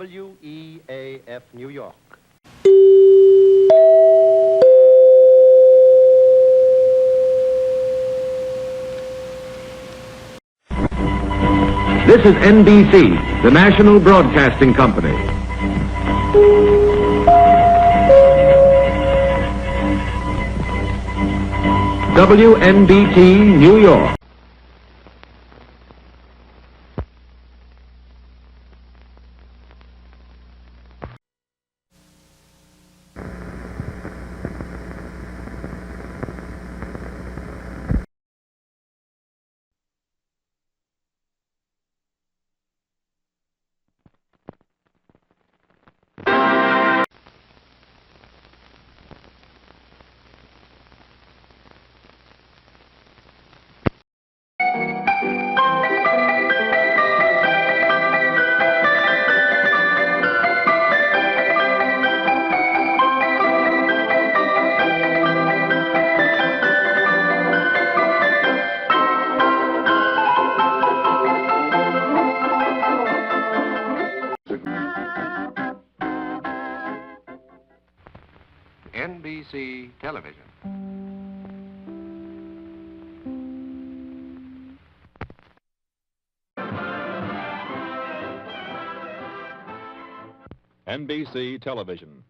WEAF, New York. This is NBC, the National Broadcasting Company. WNBT, New York. NBC Television. NBC Television.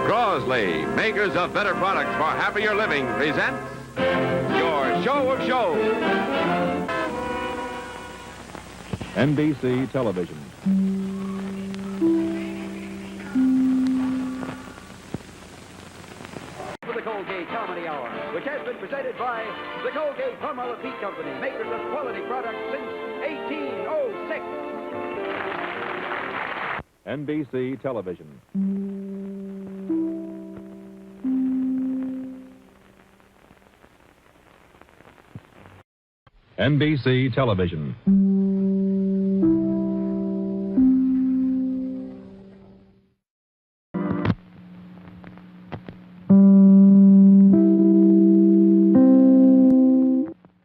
Crosley, makers of better products for happier living, presents your show of shows. NBC Television. For the Colgate Comedy Hour, which has been presented by the Colgate Palmolive Peat Company, makers of quality products since 1806. NBC Television. NBC Television.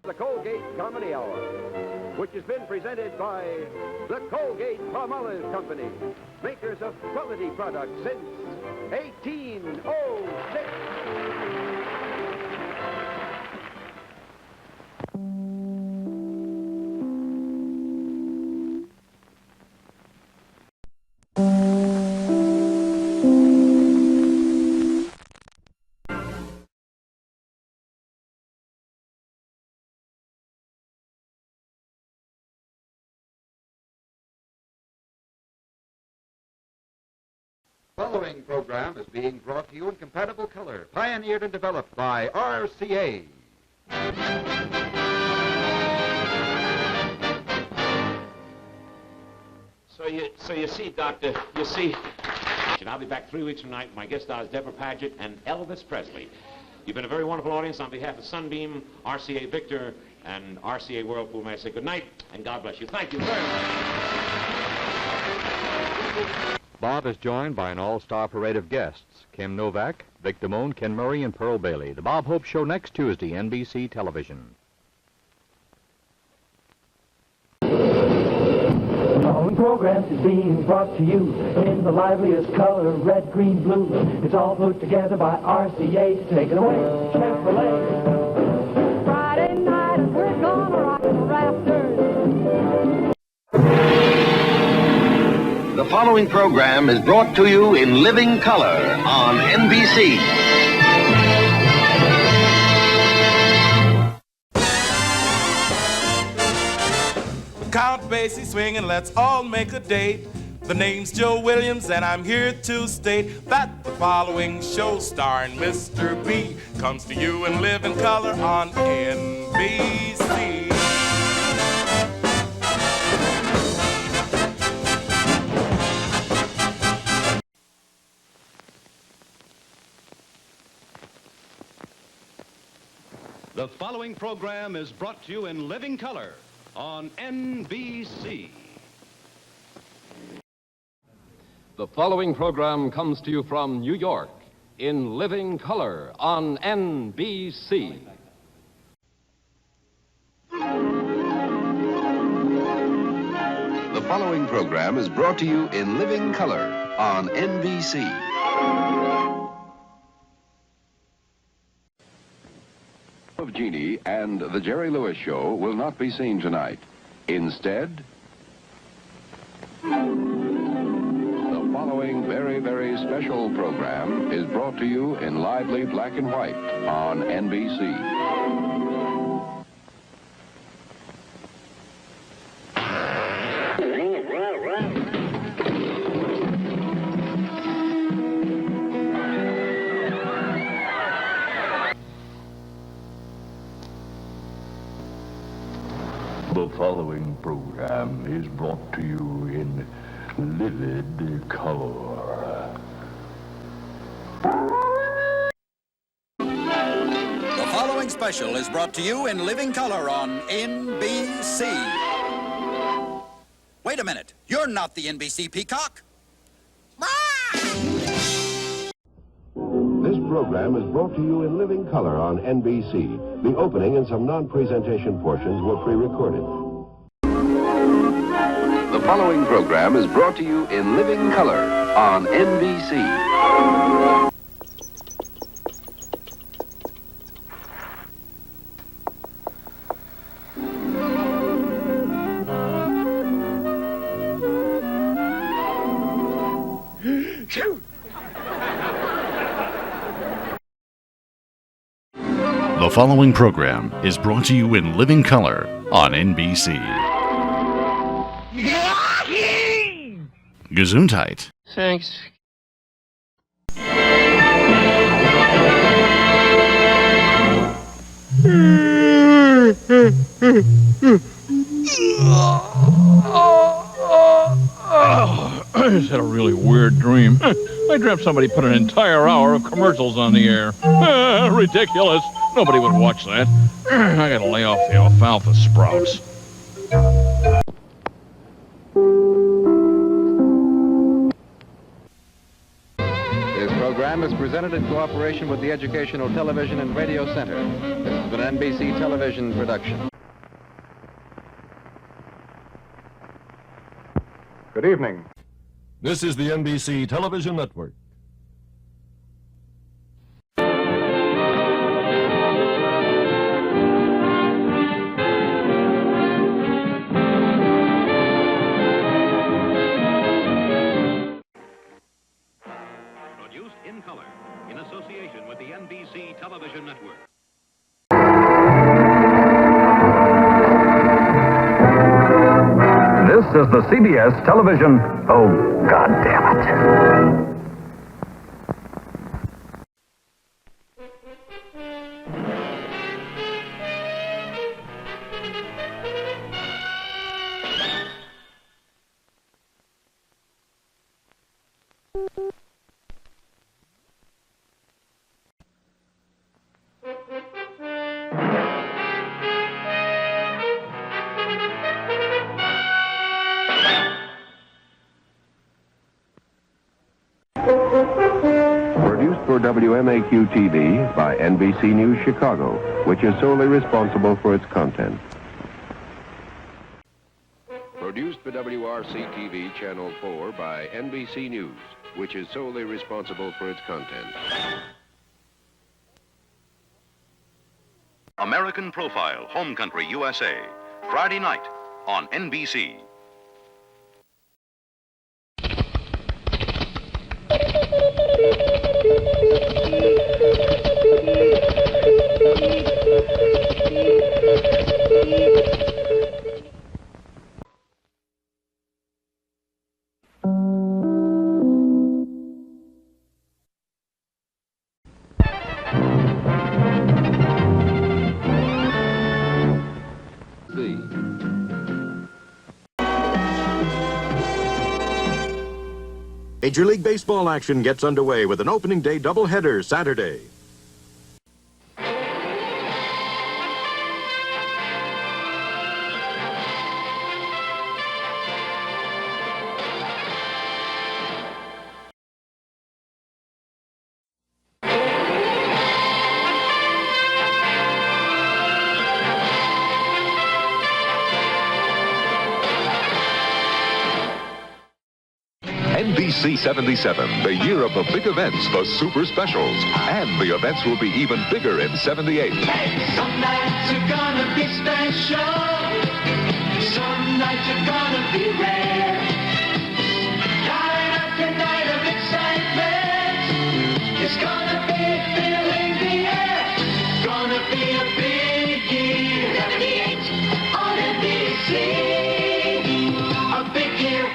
The Colgate Comedy Hour, which has been presented by the Colgate Palmolive Company, makers of quality products since 1806. The following program is being brought to you in compatible color, pioneered and developed by RCA. So you see, Doctor, you see, and I'll be back 3 weeks from tonight with my guest stars, Deborah Paget and Elvis Presley. You've been a very wonderful audience. On behalf of Sunbeam, RCA Victor, and RCA Whirlpool, may I say good night, and God bless you. Thank you very much. Bob is joined by an all-star parade of guests: Kim Novak, Vic Damone, Ken Murray, and Pearl Bailey. The Bob Hope Show next Tuesday, NBC Television. The following program is being brought to you in the liveliest color, red, green, blue. It's all put together by RCA. Take it away, Chevrolet. Friday night and we're gonna rock the rafters. The following program is brought to you in living color on NBC. Count Basie swinging, let's all make a date. The name's Joe Williams, and I'm here to state that the following show starring Mr. B comes to you in living color on NBC. The following program is brought to you in living color on NBC. The following program comes to you from New York in living color on NBC. The following program is brought to you in living color on NBC. Of Jeannie and the Jerry Lewis Show will not be seen tonight. Instead, the following very, very special program is brought to you in lively black and white on NBC. The following program is brought to you in livid color. The following special is brought to you in living color on NBC. Wait a minute, you're not the NBC peacock. This program is brought to you in living color on NBC. The opening and some non-presentation portions were pre-recorded. The following program is brought to you in living color on NBC. The following program is brought to you in living color on NBC. Gesundheit. Thanks. I just had a really weird dream. I dreamt somebody put an entire hour of commercials on the air. Ridiculous. Nobody would watch that. I gotta lay off the alfalfa sprouts. This program is presented in cooperation with the Educational Television and Radio Center. This is an NBC television production. Good evening. This is the NBC Television Network. Produced in color in association with the NBC Television Network. This is the CBS television. Oh, God damn it. Produced for WMAQ-TV by NBC News Chicago, which is solely responsible for its content. Produced for WRC-TV Channel 4 by NBC News, which is solely responsible for its content. American Profile, Home Country, USA. Friday night on NBC. Major League Baseball action gets underway with an opening day doubleheader Saturday. NBC 77, the year of the big events, the super specials. And the events will be even bigger in 78. Hey, some nights are gonna be special. Some nights are gonna be rare. Night after night of excitement. It's gonna be filling the air. It's gonna be a big year. 78 on NBC. A big year.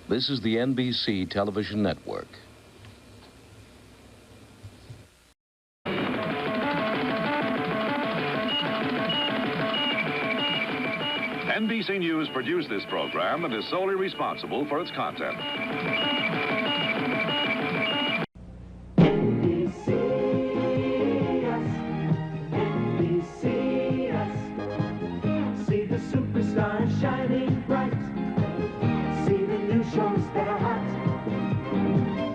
This is the NBC television network. NBC News produced this program and is solely responsible for its content. See the superstars shining bright. See the new shows that are hot.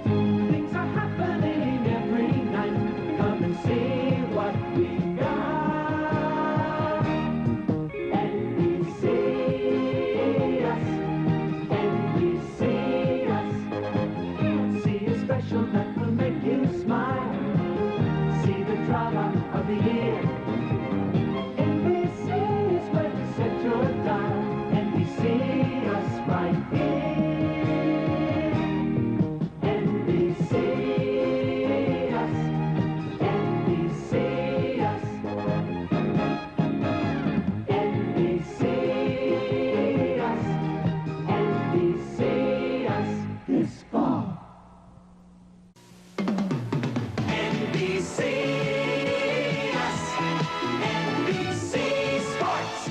Things are happening every night. Come and see what we got. NBC us. NBC us. See a special that will make you smile. See the drama of the year. NBC is where to set your dial. NBC us right here. NBC us. NBC us. NBC us. NBC us this fall. NBC us. NBC Sports.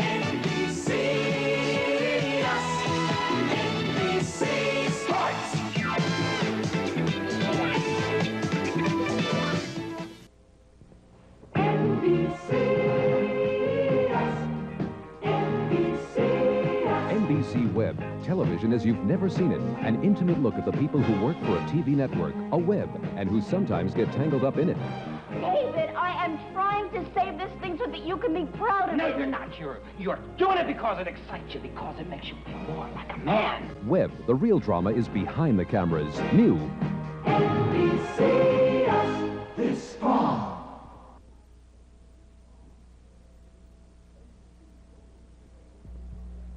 NBC us. NBC Sports. NBC us. NBC us. NBC Web, television as you've never seen it. An intimate look at the people who work for a TV network, a web, and who sometimes get tangled up in it. David, I am trying to save this thing so that you can be proud of it. No, you're not. You're doing it because it excites you, because it makes you feel more like a man. Web, the real drama is behind the cameras. New. NBC us this fall.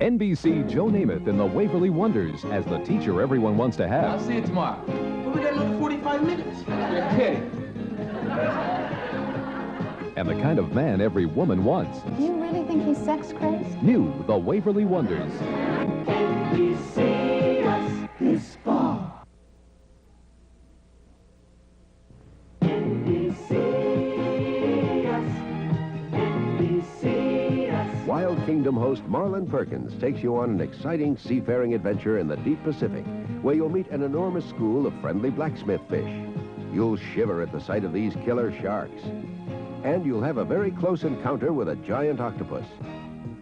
NBC Joe Namath in The Waverly Wonders as the teacher everyone wants to have. I'll see you tomorrow. But we got another 45 minutes. Okay. And the kind of man every woman wants. Do you really think he's sex crazed? New, The Waverly Wonders. NBC us this fall. NBC us. NBC us. Wild Kingdom host Marlon Perkins takes you on an exciting seafaring adventure in the deep Pacific, where you'll meet an enormous school of friendly blacksmith fish. You'll shiver at the sight of these killer sharks. And you'll have a very close encounter with a giant octopus.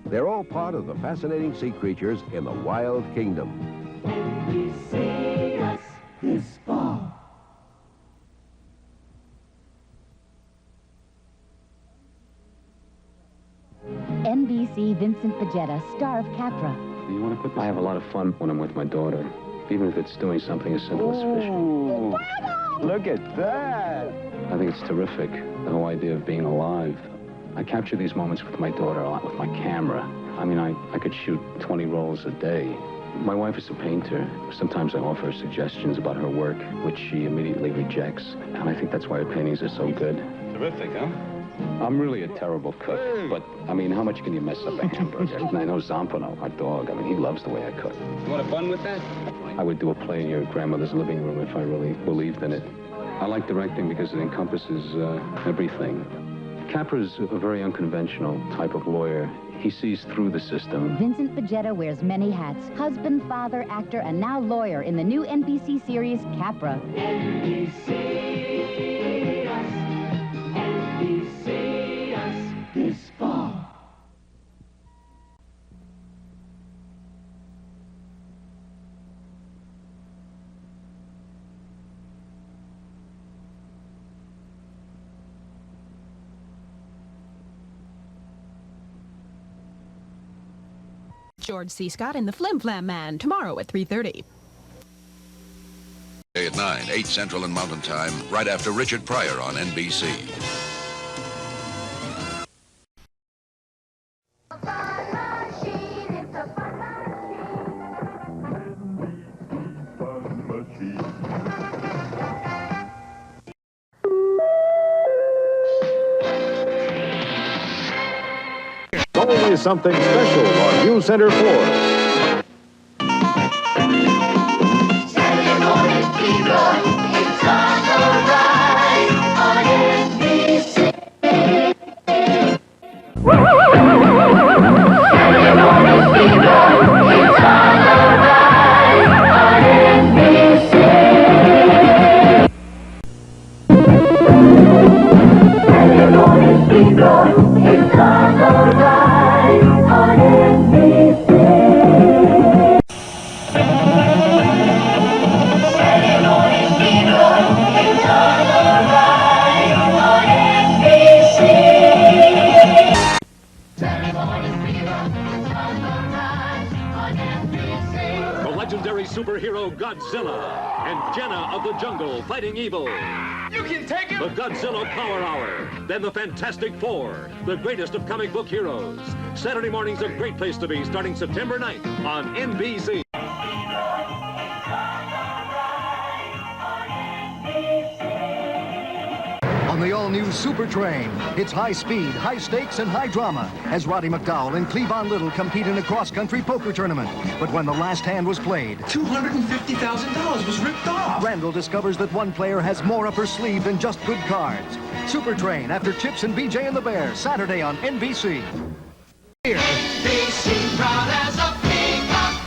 They're all part of the fascinating sea creatures in the Wild Kingdom. NBC us this fall. NBC Vincent Vegeta, star of Capra. You want to quit? I have a lot of fun when I'm with my daughter, even if it's doing something as simple as fishing. Look at that. I think it's terrific, the whole idea of being alive. I capture these moments with my daughter a lot with my camera. I mean, I could shoot 20 rolls a day. My wife is a painter. Sometimes I offer her suggestions about her work, which she immediately rejects. And I think that's why her paintings are so good. Terrific, huh? I'm really a terrible cook, but, I mean, how much can you mess up a hamburger? And I know Zampano, our dog, I mean, he loves the way I cook. You want to fun with that? I would do a play in your grandmother's living room if I really believed in it. I like directing because it encompasses everything. Capra's a very unconventional type of lawyer. He sees through the system. Vincent Vegeta wears many hats. Husband, father, actor, and now lawyer in the new NBC series, Capra. NBC us. NBC us this fall. George C. Scott in The Flim Flam Man, tomorrow at 3:30. At 9, 8 Central and Mountain Time, right after Richard Pryor on NBC. Always something special on New Center 4. Saturday morning fever, it's on the rise on NBC. Saturday morning fever, it's on the rise on NBC. Saturday morning fever, it's on the rise on NBC. Saturday morning fever, it's on the rise on NBC. Saturday morning fever, it's on the rise on NBC. The legendary superhero Godzilla and Jenna of the Jungle fighting evil. You can take it! The Godzilla Power Hour. Then the Fantastic Four, the greatest of comic book heroes. Saturday morning's a great place to be, starting September 9th on NBC. On the all-new Super Train, it's high speed, high stakes, and high drama as Roddy McDowell and Cleavon Little compete in a cross-country poker tournament. But when the last hand was played, $250,000 was ripped off. Randall discovers that one player has more up her sleeve than just good cards. Super Train after Chips and BJ and the Bear, Saturday on NBC. NBC proud as a peacock.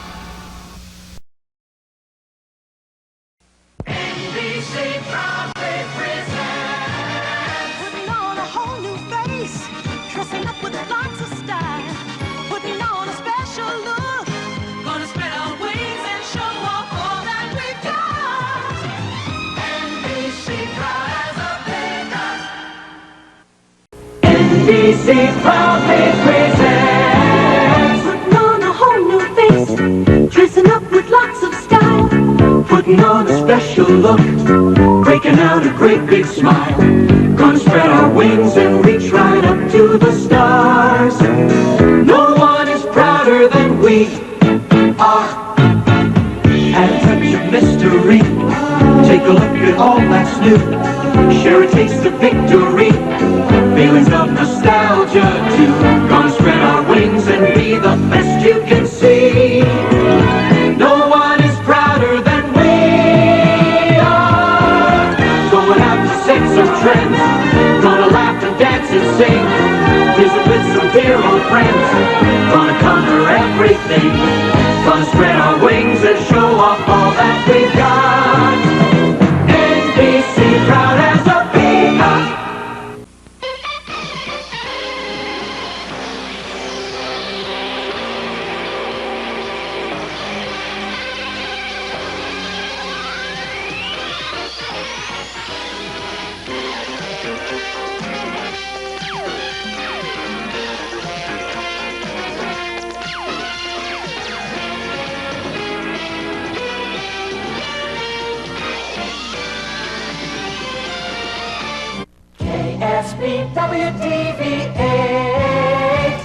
NBC proudly presents. Putting on a whole new face, dressing up with lots of style, putting on a special look, gonna spread our wings and show off all that we've got. NBC proud as a peacock. NBC proudly presents. Putting on a whole new face, dressing up with lots of style, Putting on a special look, breaking out a great big smile. Gonna spread our wings and reach right up to the stars. No one is prouder than we are. Add a touch of mystery, take a look at all that's new. Share a taste of victory, feelings of nostalgia too. Gonna spread our wings and be the best you can see. No one is prouder than we are. Going out to set some trends, gonna laugh and dance and sing. Visit with some dear old friends, gonna cover everything. Gonna spread our wings and show off all that we've got. NBC proud as a peacock. SBWTV8.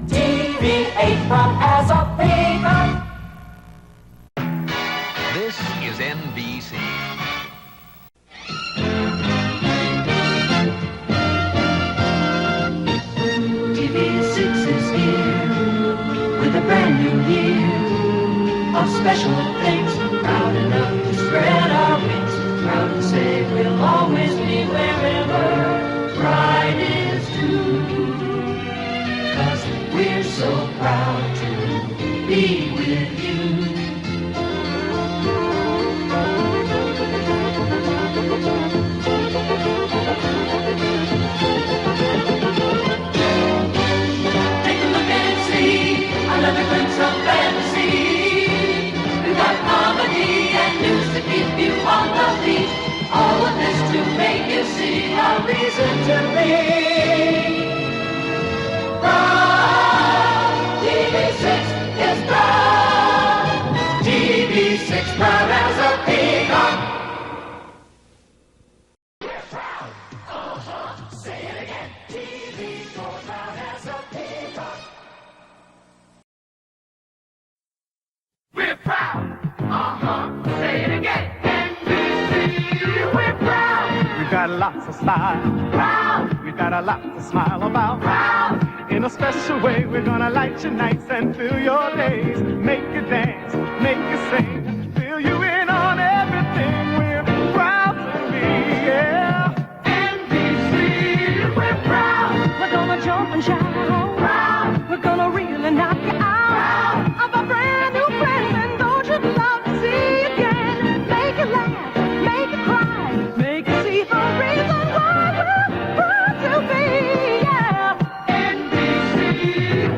TV8 from as a peacock. This is NBC. TV6 is here with a brand new year of special things. Proud enough to spread our wings. Proud to say we'll always be wherever pride is due. 'Cause we're so proud to be with you. NBC6 proud as a peacock. Say it again. TV goes proud as a peacock. We're proud. Say it again. NBC, we're proud. We've got lots of style. Proud. We've got a lot to smile about. Proud. In a special way, we're gonna light your nights and fill your days. Make you dance, make you sing, fill you in on everything. We're proud to be, yeah. NBC, we're proud. We're gonna jump and shout. Proud. We're gonna really knock you out. Proud. Of a brand new friend, and don't you love to see you again? Make you laugh, make you cry, make you see the reason why we're proud to be, yeah. NBC,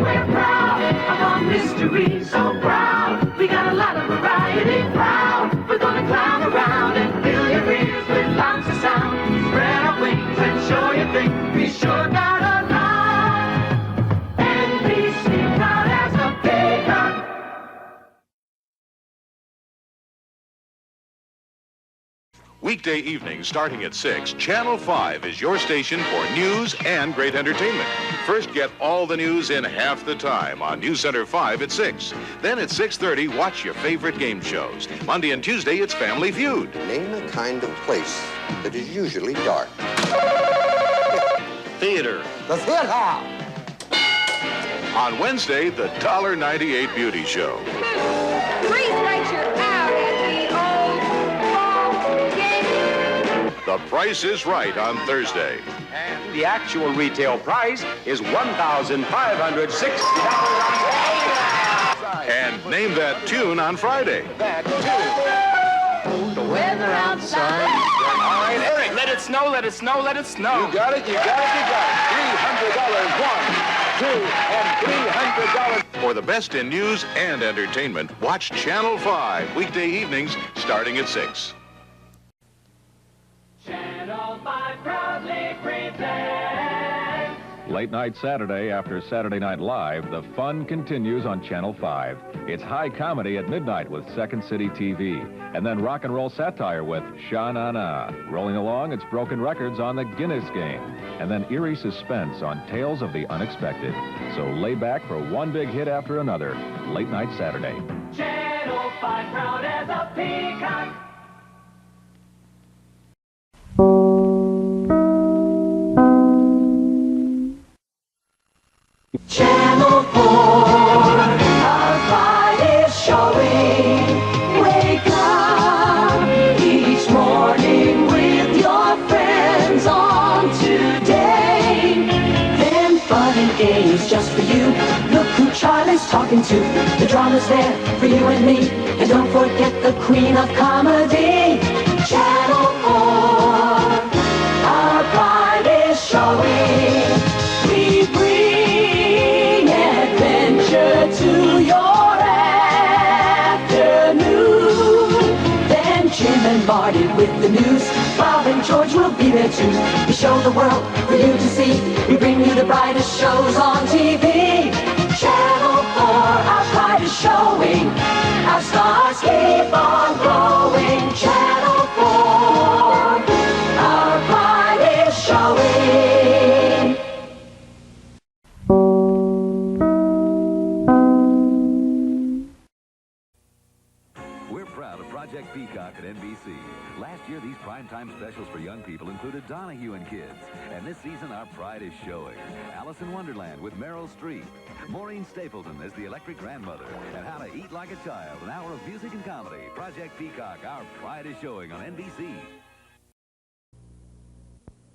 we're proud of our mystery, so proud. We got a lot of variety, proud. We're gonna clown around and fill your ears with lots of sound. Spread our wings and show you things we sure got a lot. NBC, proud as a peacock. Weekday evenings starting at 6, Channel 5 is your station for news and great entertainment. First, get all the news in half the time on News Center 5 at 6. Then at 6:30, watch your favorite game shows. Monday and Tuesday, it's Family Feud. Name a kind of place that is usually dark. Theater. The theater! On Wednesday, the $1.98 Beauty Show. 3 strikes, you're out at the old ball game. The Price is Right on Thursday. And the actual retail price is $1,560. And Name That Tune on Friday. The weather outside. All right, Eric, let it snow, let it snow, let it snow. You got it, you got it, you got it. $300. 1, 2, and $300. For the best in news and entertainment, watch Channel 5 weekday evenings starting at 6. Channel 5 proudly presents. Late night Saturday after Saturday Night Live, the fun continues on Channel 5. It's high comedy at midnight with Second City TV. And then rock and roll satire with Sha-Na-Na. Rolling along, it's broken records on the Guinness Game. And then eerie suspense on Tales of the Unexpected. So lay back for one big hit after another. Late night Saturday. Channel 5 proud as a peacock. Channel 4, our pride is showing. Wake up each morning with your friends on today. Then fun and games just for you. Look who Charlie's talking to. The drama's there for you and me. And don't forget the queen of comedy. Channel 4, our pride is showing. We bring adventure to your afternoon. Then Jim and Marty with the news. Bob and George will be there too. We show the world for you to see. We bring you the brightest shows on TV. Channel 4, our pride is showing. Our stars keep on glowing. Channel 4, our pride is showing. We're proud of Project Peacock at NBC. Last year, these primetime specials for young people included Donahue and Kids. And this season, our pride is showing. Alice in Wonderland with Meryl Streep. Maureen Stapleton as the electric grandmother. And How to Eat Like a Child, an hour of music and comedy. Project Peacock, our pride is showing on NBC.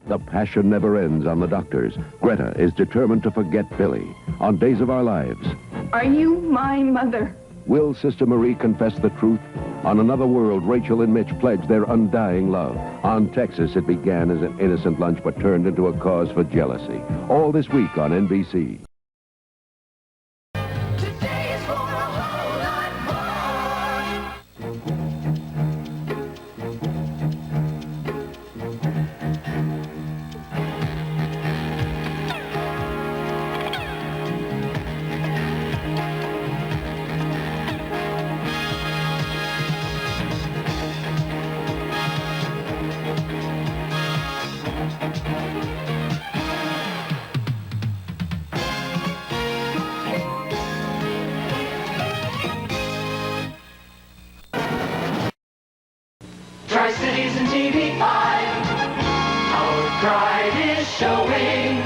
The passion never ends on the doctors. Greta is determined to forget Billy. On Days of Our Lives, Are you my mother? will Sister Marie confess the truth? On Another World, Rachel and Mitch pledge their undying love. On Texas, it began as an innocent lunch but turned into a cause for jealousy. All this week on NBC. season TV5. Our pride is showing.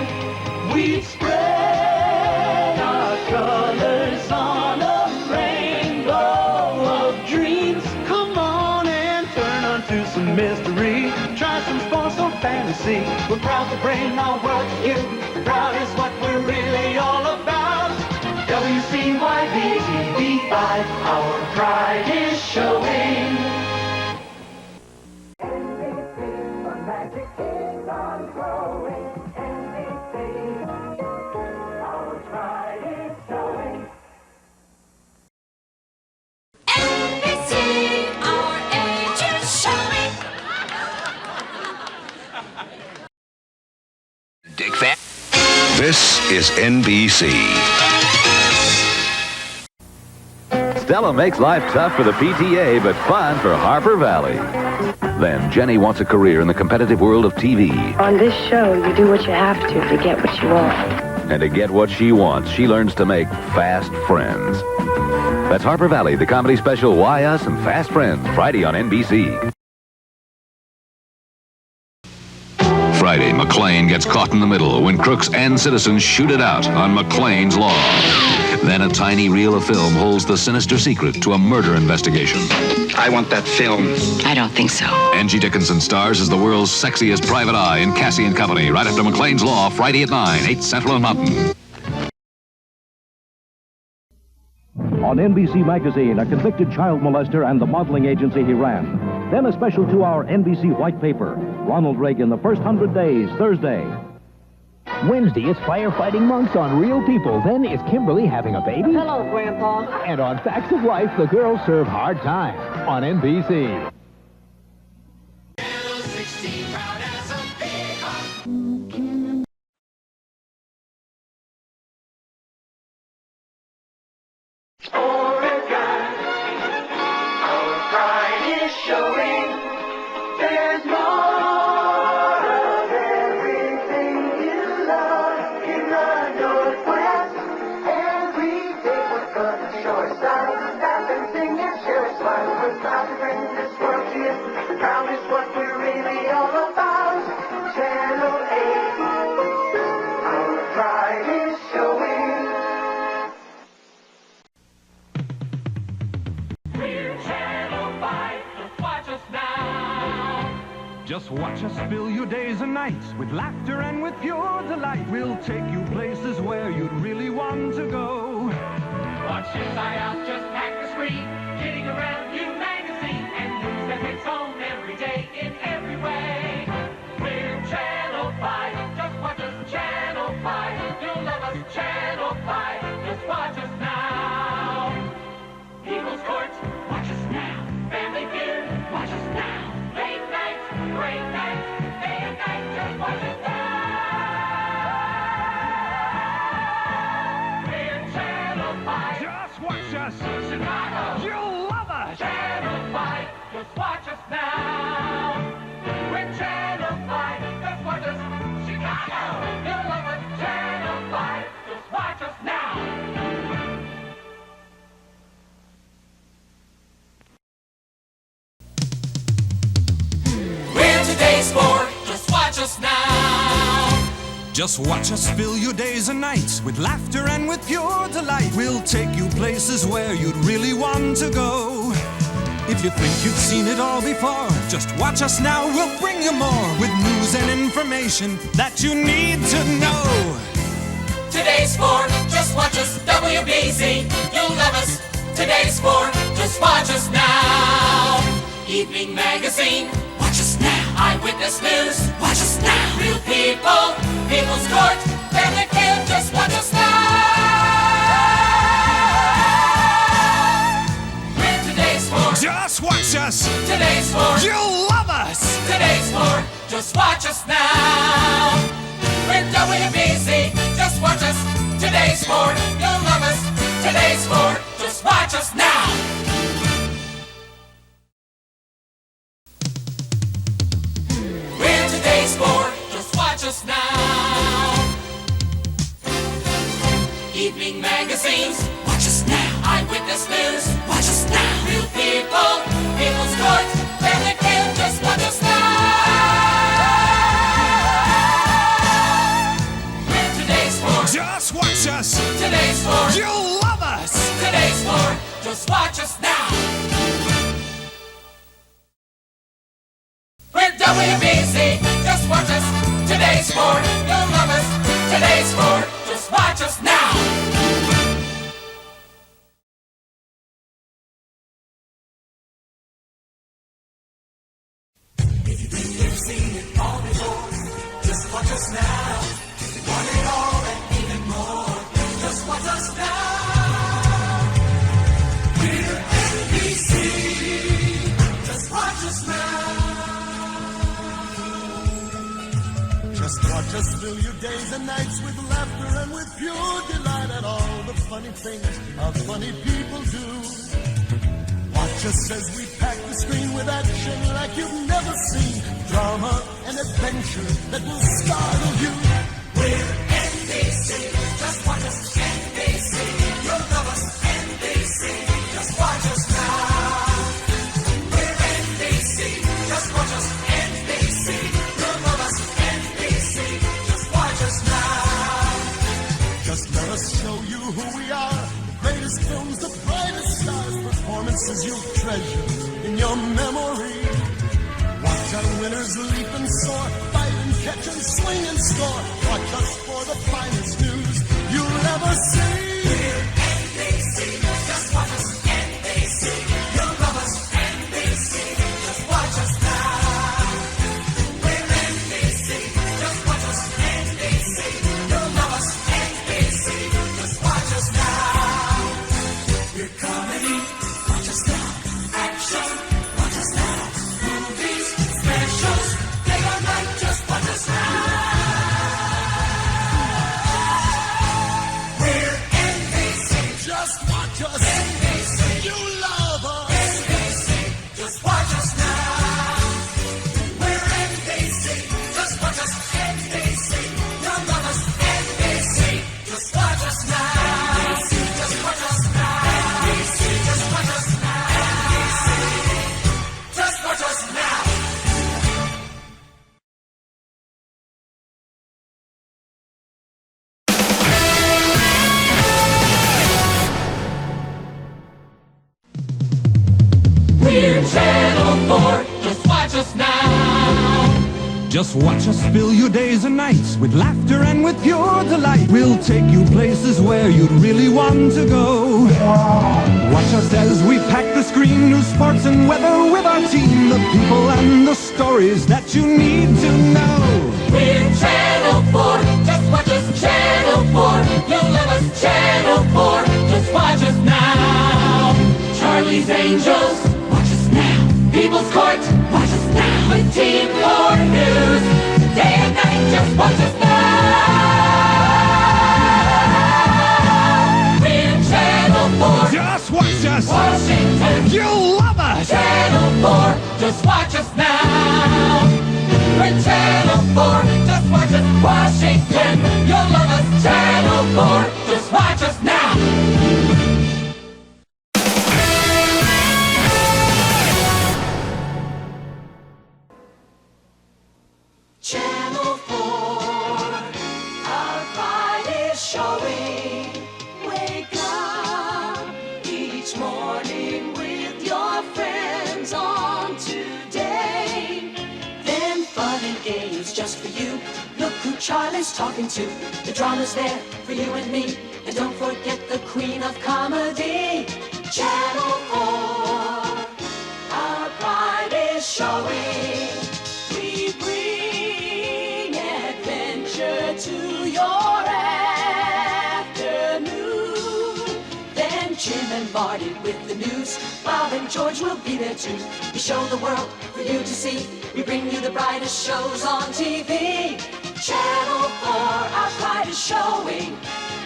We spread our colors on a rainbow of dreams. Come on and turn onto some mystery. Try some sports or fantasy. We're proud to bring our world to you. Proud is what we're really all about. WCYB TV5, our pride is showing. Dick Fan. This is NBC. Stella makes life tough for the PTA, but fun for Harper Valley. Then Jenny wants a career in the competitive world of TV. On this show, you do what you have to get what you want. And to get what she wants, she learns to make fast friends. That's Harper Valley, the comedy special Why Us and Fast Friends, Friday on NBC. Friday, McLean gets caught in the middle when crooks and citizens shoot it out on McLean's Law. Then a tiny reel of film holds the sinister secret to a murder investigation. I want that film. I don't think so. Angie Dickinson stars as the world's sexiest private eye in Cassie and Company, right after McLean's Law, Friday at 9, 8 Central and Mountain. On NBC Magazine, a convicted child molester and the modeling agency he ran. Then a special 2-hour NBC white paper. Ronald Reagan, the first 100 days, Thursday. Wednesday, it's firefighting monks on Real People. Then, is Kimberly having a baby? Hello, Grandpa. And on Facts of Life, the girls serve hard time on NBC. Just watch us fill your days and nights with laughter and with pure delight. We'll take you places where you'd really want to go. Watch Inside Out, just pack the screen. Kidding around, you magazine. And news that hits home every day in every way. We're Channel 5, just watch us Channel 5. You'll love us Channel 5, just watch us now. People's Court, watch us now. Family Feud, watch us now. Late nights, great nights, day and night, just watch us now. We're Channel 5. Just watch us. Chicago, You'll love us. Channel 5, just watch us now. We're Channel 5, just watch us. Chicago, you'll love us. Channel 5, just watch us now. We're today's sport, just watch us now. Just watch us fill your days and nights with laughter and with pure delight. We'll take you places where you'd really want to go. If you think you've seen it all before, just watch us now. We'll bring you more with news and information that you need to know. Today's sport, just watch us. WBC, you'll love us. Today's sport, just watch us now. Evening magazine, watch us now. Eyewitness news, watch us now. Real people, People's Court, Family Feud, just watch us now. We're today's sport. Just watch us. Today's sport. You'll love us. Today's sport, just watch us now. We're WBC, just watch us. Today's sport, you'll love us. Today's sport, just watch us now. We're today's sport, just watch us now. Evening magazines, watch us now. Eyewitness news, watch us now. Real people, People's Court, Family Feud, just watch us WBC. Just watch us, today's sport. You'll love us, today's sport. Just watch us now. If you think you've seen it all before, just watch us now. Want it all and even more. Just watch us now. We're NBC. Just watch us now. Just watch us fill your days and nights with laughter and with pure delight at all the funny things our funny people do. Watch us as we pack the screen with action like you've never seen. Drama and adventure that will startle you. We're NBC. Just watch us, NBC. You'll love us, NBC. Just watch us now. We're NBC. Just watch us, NBC. You'll love us, NBC. Just watch us now. Just let us show you who we are. The greatest films, the brightest stars, performances you'll treasure in your memory. Watch our winners leap and soar, fight and catch and swing and score. Watch us for the finest news you'll ever see. We're NBC. Just watch us, NBC. You'll love us, NBC. Just watch us now. We're NBC. Just watch us, NBC. You'll love us, NBC. Just watch us now. We're comedy. Watch us now. Action. Watch us now. Movies, specials, day or night. Just watch us now. We're NBC. Just watch us. NBC. You love us. NBC. Just watch us now. We're NBC. Just watch us. NBC. You'll love us. NBC. Just watch us now. NBC. Just watch us now. NBC. Just watch us now. NBC. Just watch us now. We're Channel 4. Just watch us now. Just watch us fill your days and nights with laughter and with pure delight. We'll take you places where you'd really want to go. Watch us as we pack the screen, news, sports, and weather with our team. The people and the stories that you need to know. We're Channel 4. Just watch us, Channel 4. You'll love us, Channel 4. Just watch us now. Charlie's Angels. Watch us now. People's Court. Watch us now. With Team 4 News. Day and night. Just watch us now. We're Channel 4. Just watch us. Washington. You'll love us. Channel 4. Just watch us now. We're Channel 4. Just watch us. Washington. You'll love us. Channel 4. Just watch us now. Channel 4, our pride is showing. Wake up each morning with your friends on today. Then fun and games just for you. Look who Charlie's talking to. The drama's there for you and me. And don't forget the queen of comedy. Channel 4, our pride is showing. We bring adventure to your afternoon. Then Jim and Marty with the news. Bob and George will be there too. We show the world for you to see. We bring you the brightest shows on TV. Channel 4, our pride is showing.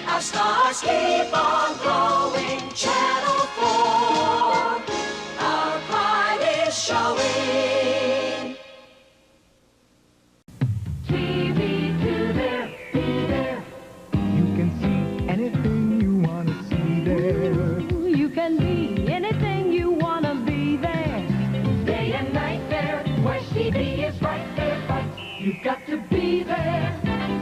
Our stars keep on glowing. Channel 4, our pride is showing. TV to there, be there. You can see anything you want to see there. You can be anything you want to be there. Day and night there, where TV is right there, but you've got to be there.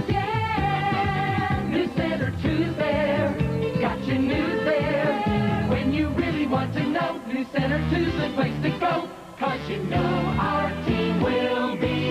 Yeah, News Center 2's there. Got your news there. When you really want to know, News Center 2's the place to go. 'Cause you know our team will be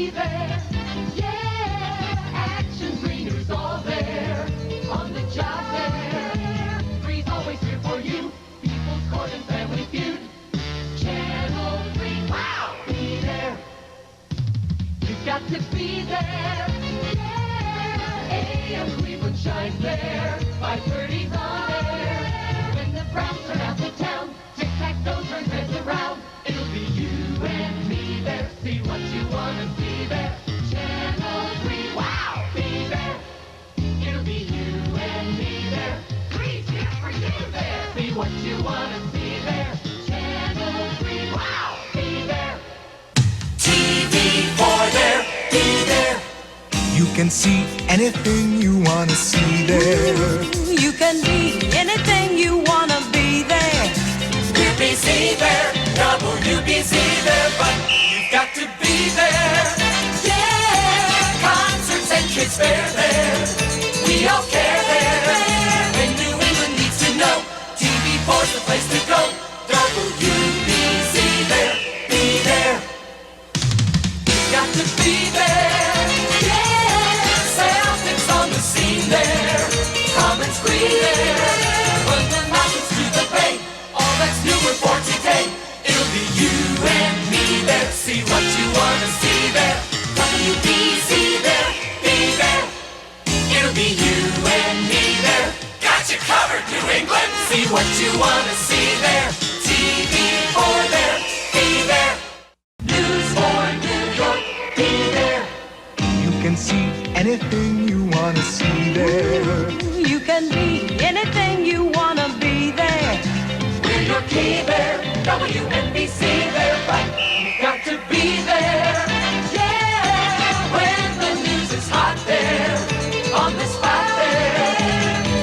be there. Yeah, action bringers all there. On the job there. Three's always here for you. People's Court and Family Feud. Channel 3, wow, be there. You've got to be there. Yeah, AM Cleveland shines there. 5:30's on air. When the Browns turn out the town, tic-tac-toe turns heads around. It'll be you and me there. See what you wanna see there. Channel 3, wow, be there. It'll be you and me there. Three's here for you there. See what you wanna see there. Channel 3, wow, be there. TV4 there, be there. You can see anything you want to see there. You can be anything you want to be there. UBC there, WBC there, but you've got to be there. Yeah, concerts and kids fair there. We all care there. And New England needs to know TV4's the place to go. WBC there, be there. You've got to be there. Yeah, Celtics on the scene there. Commons Green there. From the mountains to the bay, all that's new for today. It'll be you and me there. See what you wanna see there. WBC there, be there. It'll be you and me there. Got you covered, New England. See what you wanna see there. TV4 there, be there. News for New York, be there. You can see anything you want to see there. You can be anything you wanna be there. We're your key there, WNBC there, but you've got to be there. Yeah, when the news is hot there, on the spot there.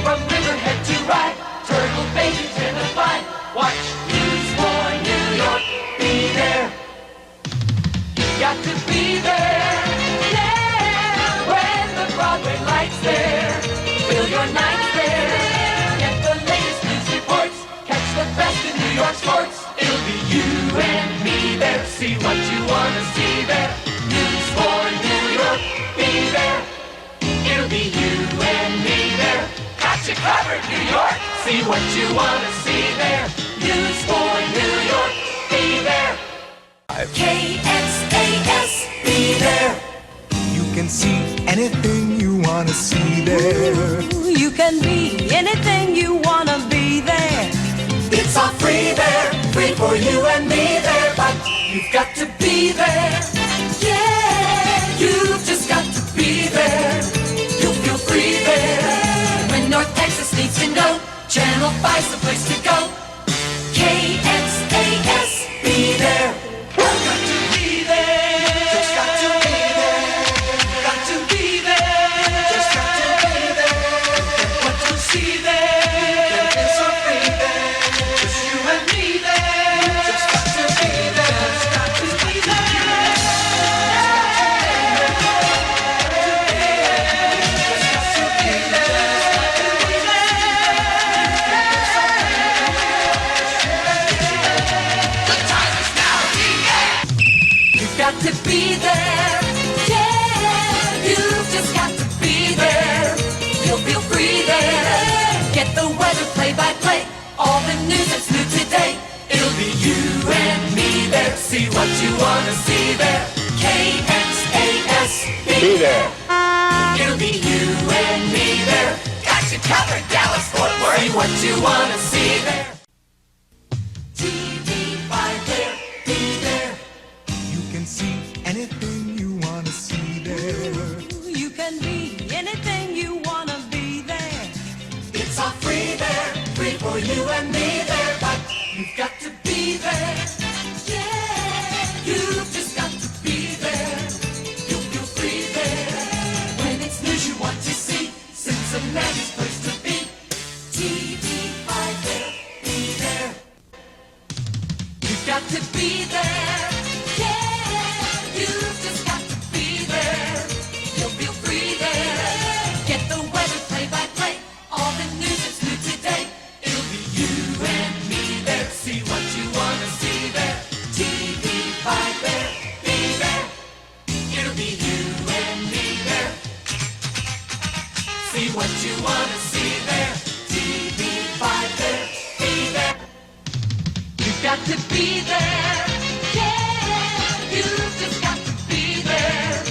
From Riverhead to Rye, Turtle Bay to Tennessee. Watch News for New York, be there. You've got to be there. Yeah, when the Broadway lights there, fill your nights there. Get the latest news reports, catch the best in New York sports. It'll be you and me there. See what you wanna see there. News for New York, be there. It'll be you and me there. Got you covered, New York. See what you wanna see there. News for New York, be there. KSAS, be there. You can see anything you want to see there. You can be anything you wanna be there. It's all free there, free for you and me there, but you've got to be there. Yeah, you've just got to be there. You'll feel free there. When North Texas needs to know, Channel 5's the place to go. KSAS, be there. I've got to be there. Just got to be there. Got to be there. Just got to be there. Get what you see there. It's so free there. Just you and me there. Just got to be there. Just got to be there. Just got to be there. The time is now. You've got to be there. Yeah, you've just got to be there. You'll feel free there. Get the weather play-by-play. All the news that's new today. It'll be you and me there. See what you wanna see there. KSAS, be there. It'll be you and me there. Got you covered, Dallas, Fort Worth. See what you wanna see there. TV5 there, be there. You can see anything you want to see there. You can be anything you wanna be there. It's all free there, free for you and me there, but you've got to be there. Yeah, you've just got to be there. You'll feel free there. When it's news you want to see, Cincinnati's place to be. TV5 there, be there. You've got to be there. Yeah, you've just got to be there. You'll feel free there. Get the weather play-by-play. All the news that's new today. It'll be you and me there. See what you wanna see there. TV5 there, be there. It'll be there. Yeah, you just got to be there.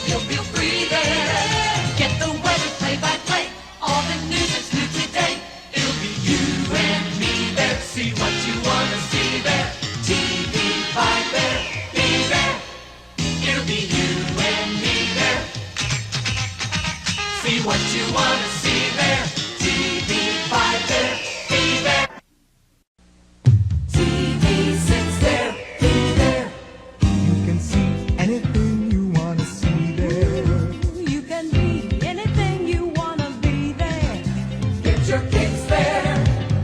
You'll feel free there. Get the weather play-by-play. All the news that's new today. It'll be you and me there. See what you want to see there. TV5 there. Be there. It'll be you and me there. See what you want to see there. TV5 there. Be there. TV6 there. Be there. You can see anything you want to see there. You can be anything you want to be there. Get your kids there.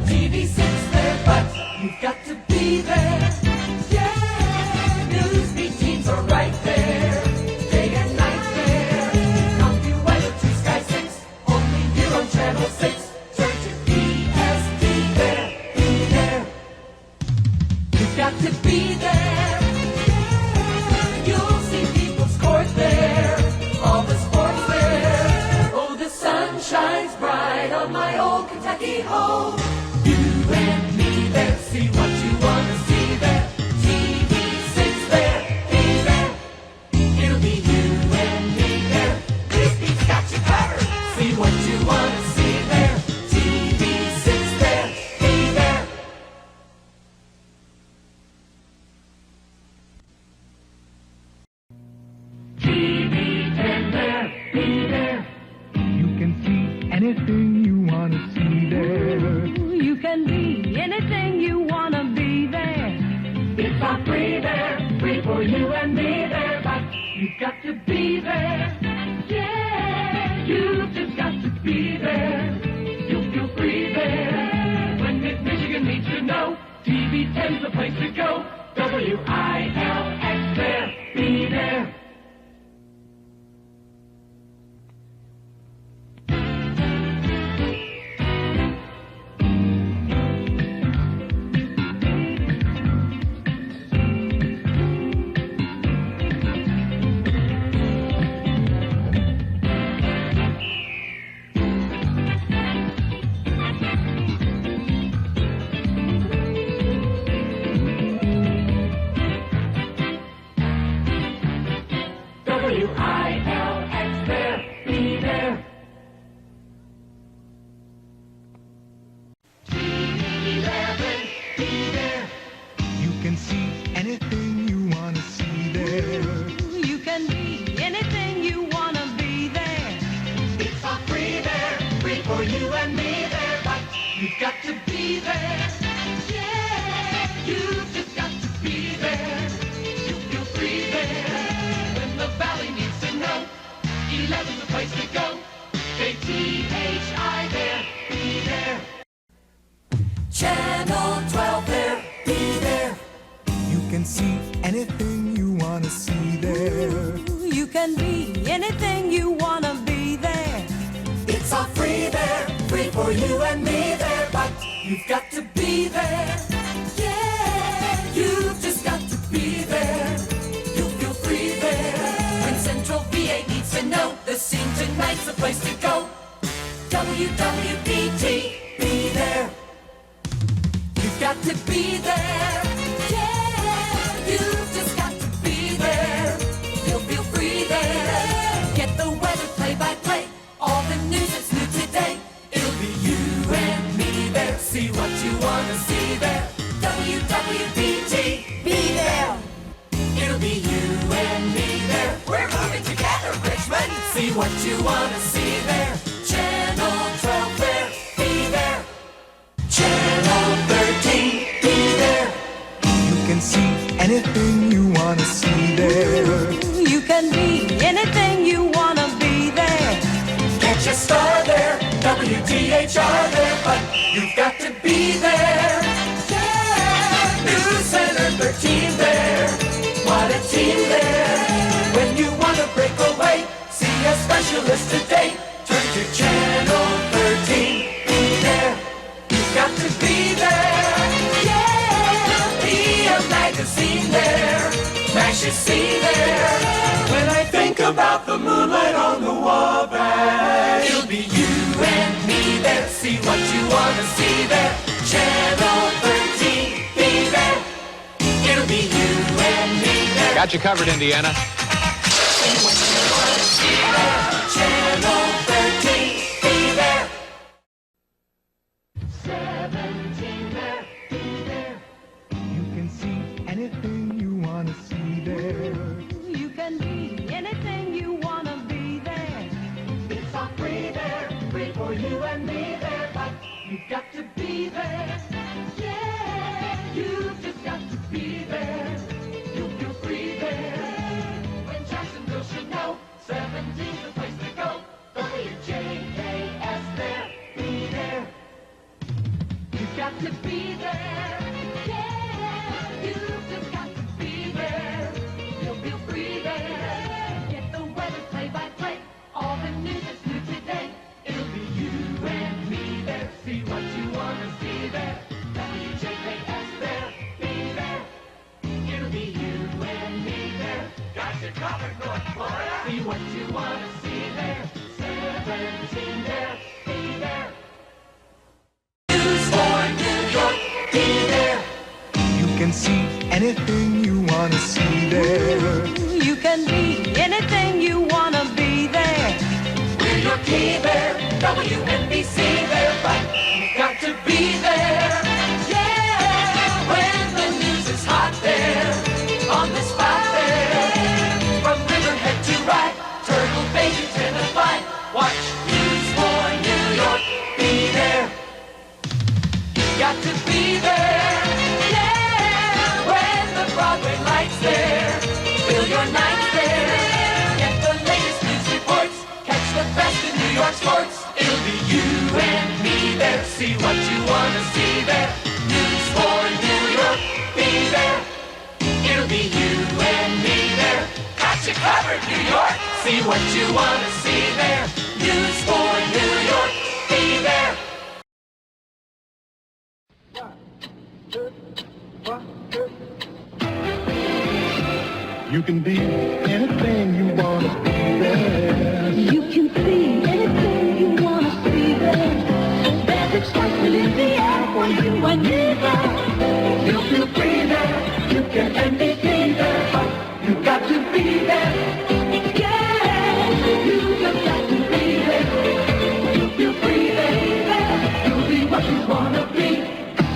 TV6 there. But you've got to be there. Yeah. Newsbeat teams are right there. Day and night there. CompuWeather to Sky 6. Only here on Channel 6. Turn to EST there. Be there. You've got to be there. Yeah. You'll see people scored there. All the sports there. Oh, the sun shines bright on my old Kentucky home. You and me there. See what you want to see there. TV6 there. Be there. It'll be you and me there. This beat's got you covered. See what you want to see there. TV6 there. Be there. TV10 there. Be there. You can see anything you want to see there. You can be anything you want to be there. It's all free there, free for you and me there, but you've got to be there. Yeah, you've just got to be there. You'll feel free there. When Michigan needs to know, TV10's the place to go. WILX there, be there. WILX there, be there. TV11, be there. You can see anything you want to see there. You can be anything you want to be there. It's all free there, free for you and me there, but you've got to be there. Yeah, you've just got to be there. You feel free there. When the valley needs to know, 11's the place to go. KTHI there, be there. Channel 12 there, be there. You can see anything you want to see there. You can be anything you want to be there. It's all free there, free for you and me there, but you've got to be there. Yeah, you've just got to be there. You'll feel free there. When Central VA needs to know, the scene tonight's the place to go. WWPT, be there. You've got to be there. Yeah, you've just got to be there. You'll feel free there. Get the weather play-by-play. All the news that's new today. It'll be you and me there. See what you want to see there. WWPT, be there. It'll be you and me there. We're moving together, Richmond. See what you want to see there. Channel 12 there, be there. Channel 13, be there. You can see anything you want to see there. You can be anything you want to be there. Get your star there, WDHR there, but you've got to be there. Yeah, News Center 13 there. What a team there. When you want to break away, see a specialist today. Turn to Channel 13, be there. You've got to be there. Yeah, be a magazine there. Mash your see there. When I think about the moonlight on the Wabash, it'll be you and me there. See what you want to see there. Channel 13, be there. It'll be you and me there. Got you covered, Indiana. Channel 13, be there. 17 there, be there. You can see anything you want to see there. You can be anything you want to be there. It's all free there, free for you and me there, but you've got to be there. Yeah, you've just got to be there. You'll feel free there. When Jacksonville should know, 17's the place to go. WJKS there, be there. You've got to be there. Yeah, you've just got to be there. You'll feel free there. Get the weather play-by-play. All the news that's new today. It'll be you and me there. See what you want to see there. WJKS there, be there. It'll be you and me there. Got you covered, North Florida. See what you want to see there. 17 there, be there. News for New York, be there. You can see anything you want to see there. You can be anything you want to be there. We're your key there, WNBC there, but you've got to be there. Yeah, when the news is hot there, on the spot there, from Riverhead to Rye, Turtle Bay to Tennessee, watch News for New York, be there. You've got to be there. Yeah, when the Broadway lights there, fill your nights there, get the latest news reports, catch the best in New York sports. It'll be you and me there. See what you want to see there. News for New York, be there. It'll be you and me there. Got you covered, New York. See what you want to see there. News for New York, be there. You can be anything you want to be there. You can see anything you want to see there. There's excitement in the air for you and me there. You'll feel free there. You can NBC there, but you've got to be there. Yeah, you just got to be there. You'll feel free there. You'll be what you want to be.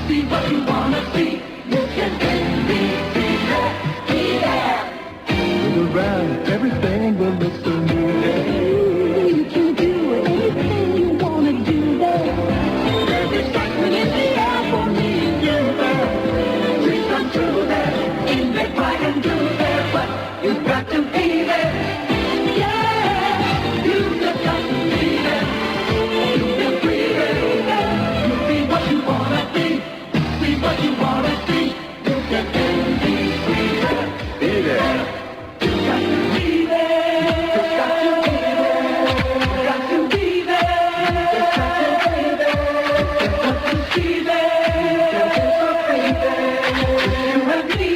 See what you want to see. You can NBC there. Be there. Look around, everything will look so new there. You can do anything you want to do there. There's excitement in the air for me and you there. Dreams come true there. In bed, bright and blue there, but you've got to be there. Yeah, you've just got to be there. You feel free there. You'll be what you want to be. See what you want to see. You can be free there. Be there. You've got to be there. You've got to be there. You've got to be there. You've got to be there. You've got to be there. You've got to be there.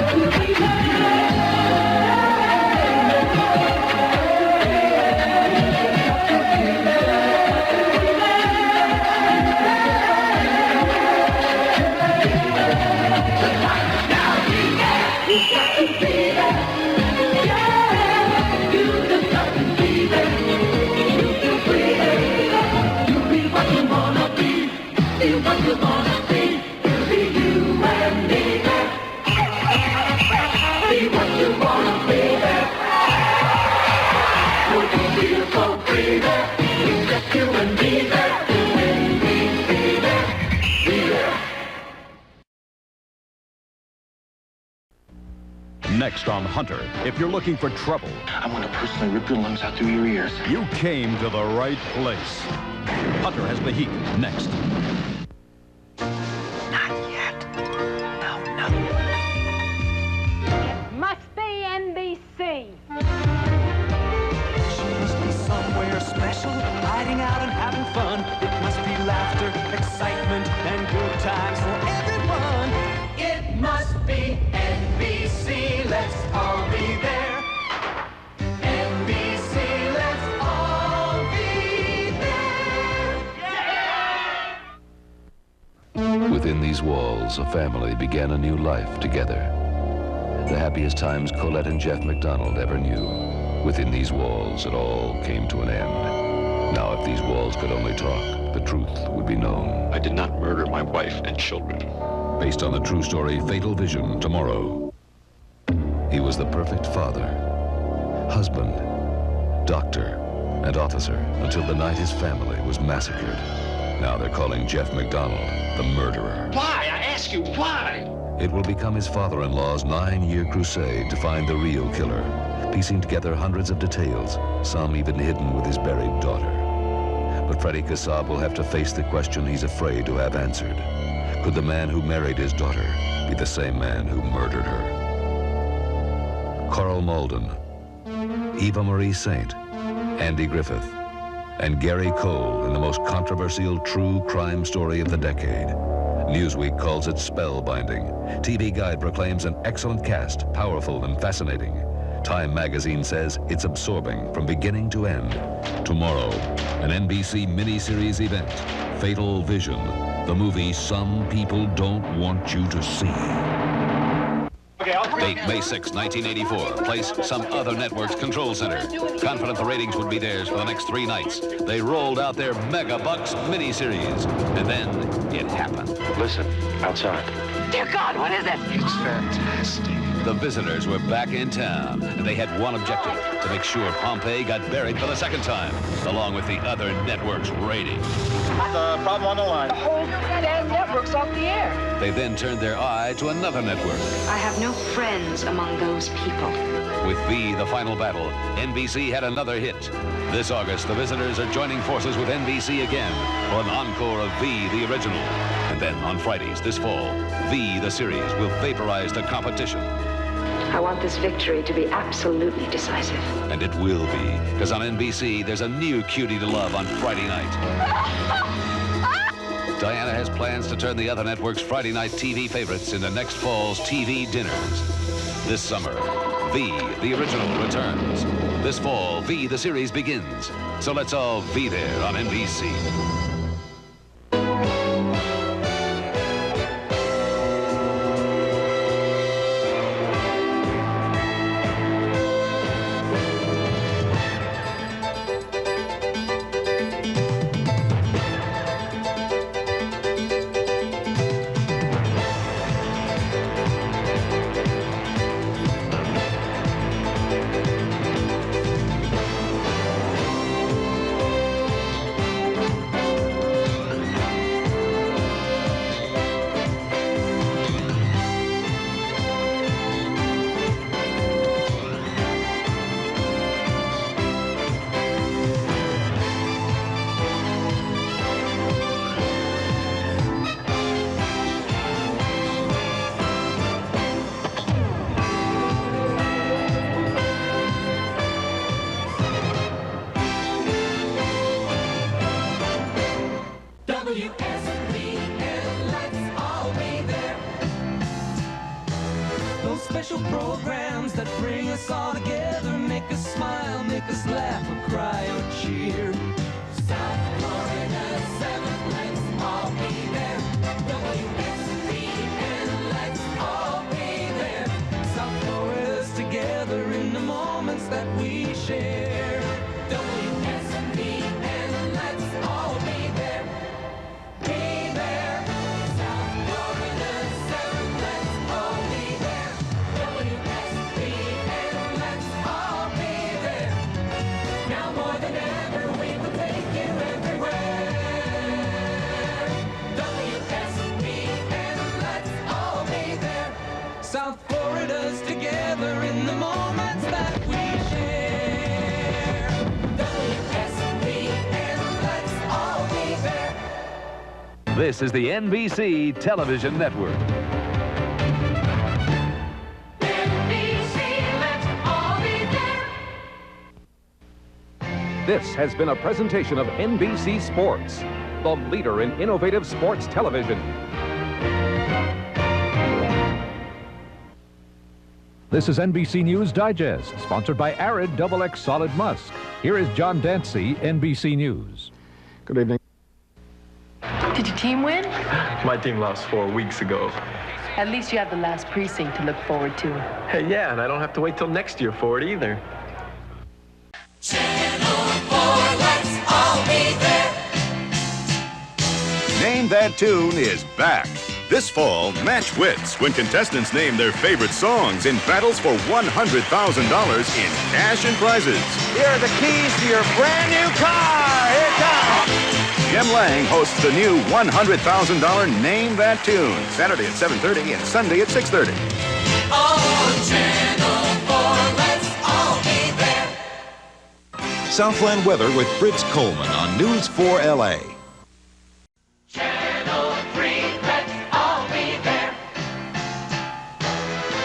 You and me there. You've got to be there. You've got to be there. You've got to be there. Yeah, you just got to be there. You feel free there. You'll be what you wanna be. See what you wanna see. It'll be you and me there. See what you wanna be there. You'll feel so free there. It's just you and me there. You and me, be there. Be there. Next on Hunter, if you're looking for trouble, I want to personally rip your lungs out through your ears. you came to the right place. Hunter has the heat next. Must be NBC. She must be somewhere special, hiding out and having fun. It must be laughter, excitement, and good times for everyone. It must be NBC. Let's all be there. NBC, let's all be there. Yeah! these walls, a family began a new life together. The happiest times Colette and Jeff McDonald ever knew. Within these walls, it all came to an end. Now, if these walls could only talk, the truth would be known. I did not murder my wife and children. Based on the true story, Fatal Vision, tomorrow. He was the perfect father, husband, doctor, and officer until the night his family was massacred. Now they're calling Jeff McDonald the murderer. Why? I ask you, why? It will become his father-in-law's 9-year crusade to find the real killer, piecing together hundreds of details, some even hidden with his buried daughter. But Freddie Kassab will have to face the question he's afraid to have answered. Could the man who married his daughter be the same man who murdered her? Carl Malden, Eva Marie Saint, Andy Griffith, and Gary Cole in the most controversial true crime story of the decade. Newsweek calls it spellbinding. TV Guide proclaims an excellent cast, powerful and fascinating. Time magazine says it's absorbing from beginning to end. Tomorrow, an NBC miniseries event, Fatal Vision, the movie some people don't want you to see. Date May 6, 1984. Place some other network's control center. Confident the ratings would be theirs for the next 3 nights. They rolled out their Mega Bucks miniseries. And then it happened. Listen, outside. Dear God, what is it? It's fantastic. The visitors were back in town, and they had one objective, to make sure Pompeii got buried for the second time, along with the other network's ratings. The problem on the line. The whole damn network's off the air. They then turned their eye to another network. I have no friends among those people. With V, the final battle, NBC had another hit. This August, the visitors are joining forces with NBC again for an encore of V, the original. And then on Fridays this fall, V, the series, will vaporize the competition. I want this victory to be absolutely decisive. And it will be, because on NBC, there's a new cutie to love on Friday night. Diana has plans to turn the other network's Friday night TV favorites into next fall's TV dinners. This summer, V, the original, returns. This fall, V, the series, begins. So let's all be there on NBC. Special programs that bring us all together, make us smile, make us laugh or cry or cheer. South Florida, 7, let's all be there. WSBN, let's all be there. South Florida's together in the moments that we share. WSBN, let's all be there. Be there. South Florida, 7, let's all be there. South Florida's together in the moments that we share. WSBN, let's all be there. This is the NBC Television Network. NBC, let's all be there. This has been a presentation of NBC Sports, the leader in innovative sports television. This is NBC News Digest, sponsored by Arid XX Solid Musk. Here is John Dancy, NBC News. Good evening. Did you team win? My team lost 4 weeks ago. At least you have the last precinct to look forward to. Hey, yeah, and I don't have to wait till next year for it either. Channel 4, let's all be there. Name That Tune is back. This fall, match wits when contestants name their favorite songs in battles for $100,000 in cash and prizes. Here are the keys to your brand new car. Here it comes. Jim Lang hosts the new $100,000 Name That Tune, Saturday at 7:30 and Sunday at 6:30. On Channel 4, let's all be there. Southland weather with Fritz Coleman on News 4 LA. Channel 3, let's all be there.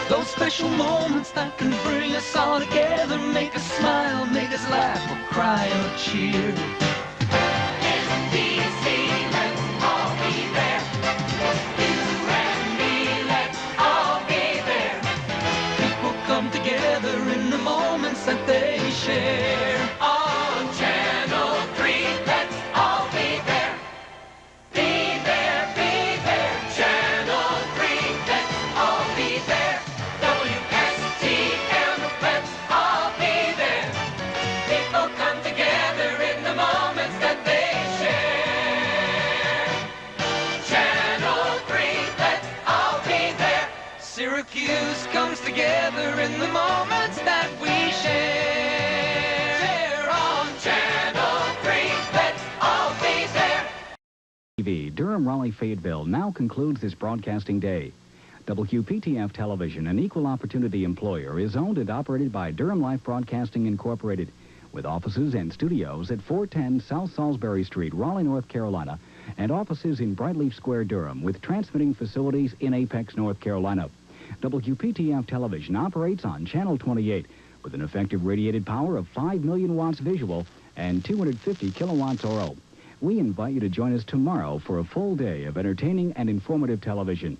Those special moments that can bring us all together, make us smile, make us laugh, or cry or cheer. NBC, let's all be there. You and me, let's all be there. People come together in the moments that they share. On Channel 3, let's all be there. Be there, be there. Channel 3, let's all be there. WSTM, let's all be there. People come together in the moments that they share. Channel 3, let's all be there. Syracuse comes together in the moments that we share. On Channel 3, let's all be there. TV, Durham, Raleigh, Fayetteville now concludes this broadcasting day. WPTF Television, an equal opportunity employer, is owned and operated by Durham Life Broadcasting Incorporated, with offices and studios at 410 South Salisbury Street, Raleigh, North Carolina, and offices in Brightleaf Square, Durham, with transmitting facilities in Apex, North Carolina. WPTF Television operates on Channel 28 with an effective radiated power of 5 million watts visual and 250 kilowatts RO. We invite you to join us tomorrow for a full day of entertaining and informative television.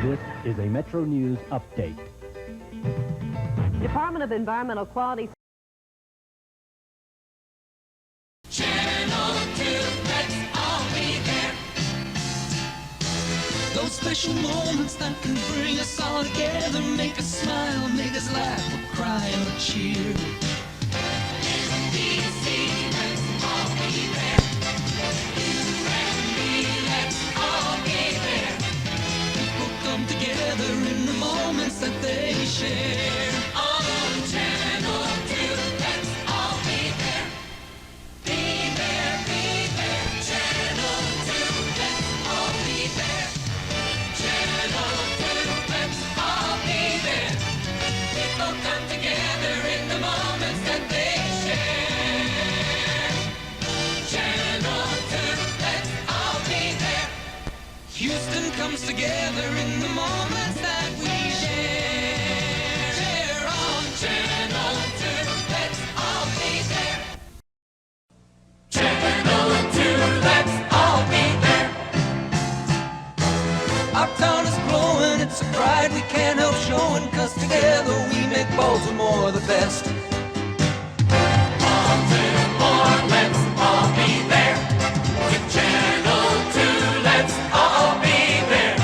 This is a Metro News update. Department of Environmental Quality. Channel 2, let's all be there. Those special moments that can bring us all together, make us smile, make us laugh, or cry or cheer. NBC, let's all be there. You and me, let's all be there. People come together in the moments that they share. On Channel 2, let's all be there. Be there, be there. Channel 2, let's all be there. Channel 2, let's all be there. People come together in the moments that they share. Channel 2, let's all be there. Houston comes together in the moments that we share. On Channel 2, let's all be there. Channel 2, let's all be there. Our town is glowing, it's a pride we can't help showing, 'cause together we make Baltimore the best. Baltimore, let's all be there. With Channel 2, let's all be there.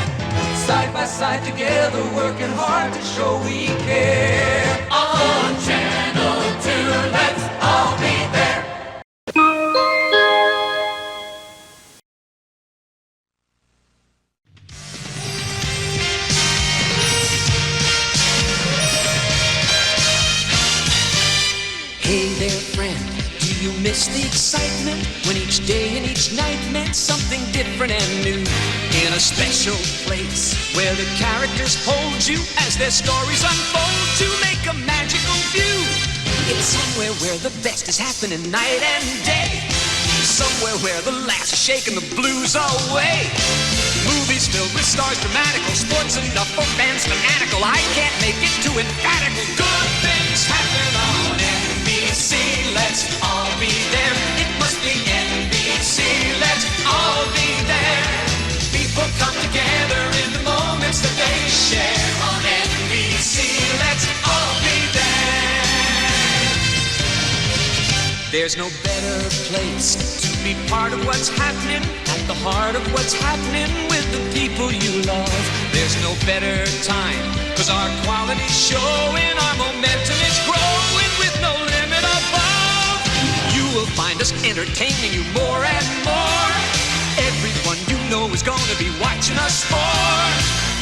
Side by side together, working hard to show we care. On Channel 2, let's all be there. Hey there, friend, do you miss the excitement when each day and each night meant something different and new? In a special place where the characters hold you as their stories unfold to make a magical view. It's somewhere where the best is happening night and day. somewhere where the laughs are shaking the blues away. Movies filled with stars dramatical, sports enough for fans fanatical. I can't make it too emphatical. Good things happen on NBC. Let's all be there. It must be NBC. Let's all be there. People come together in the moments that they share on NBC. Let's all be there. There's no better place to be part of what's happening, at the heart of what's happening with the people you love. There's no better time, 'cause our quality's showing, our momentum is growing with no limit above. You will find us entertaining you more and more. Everyone you know is gonna be watching us for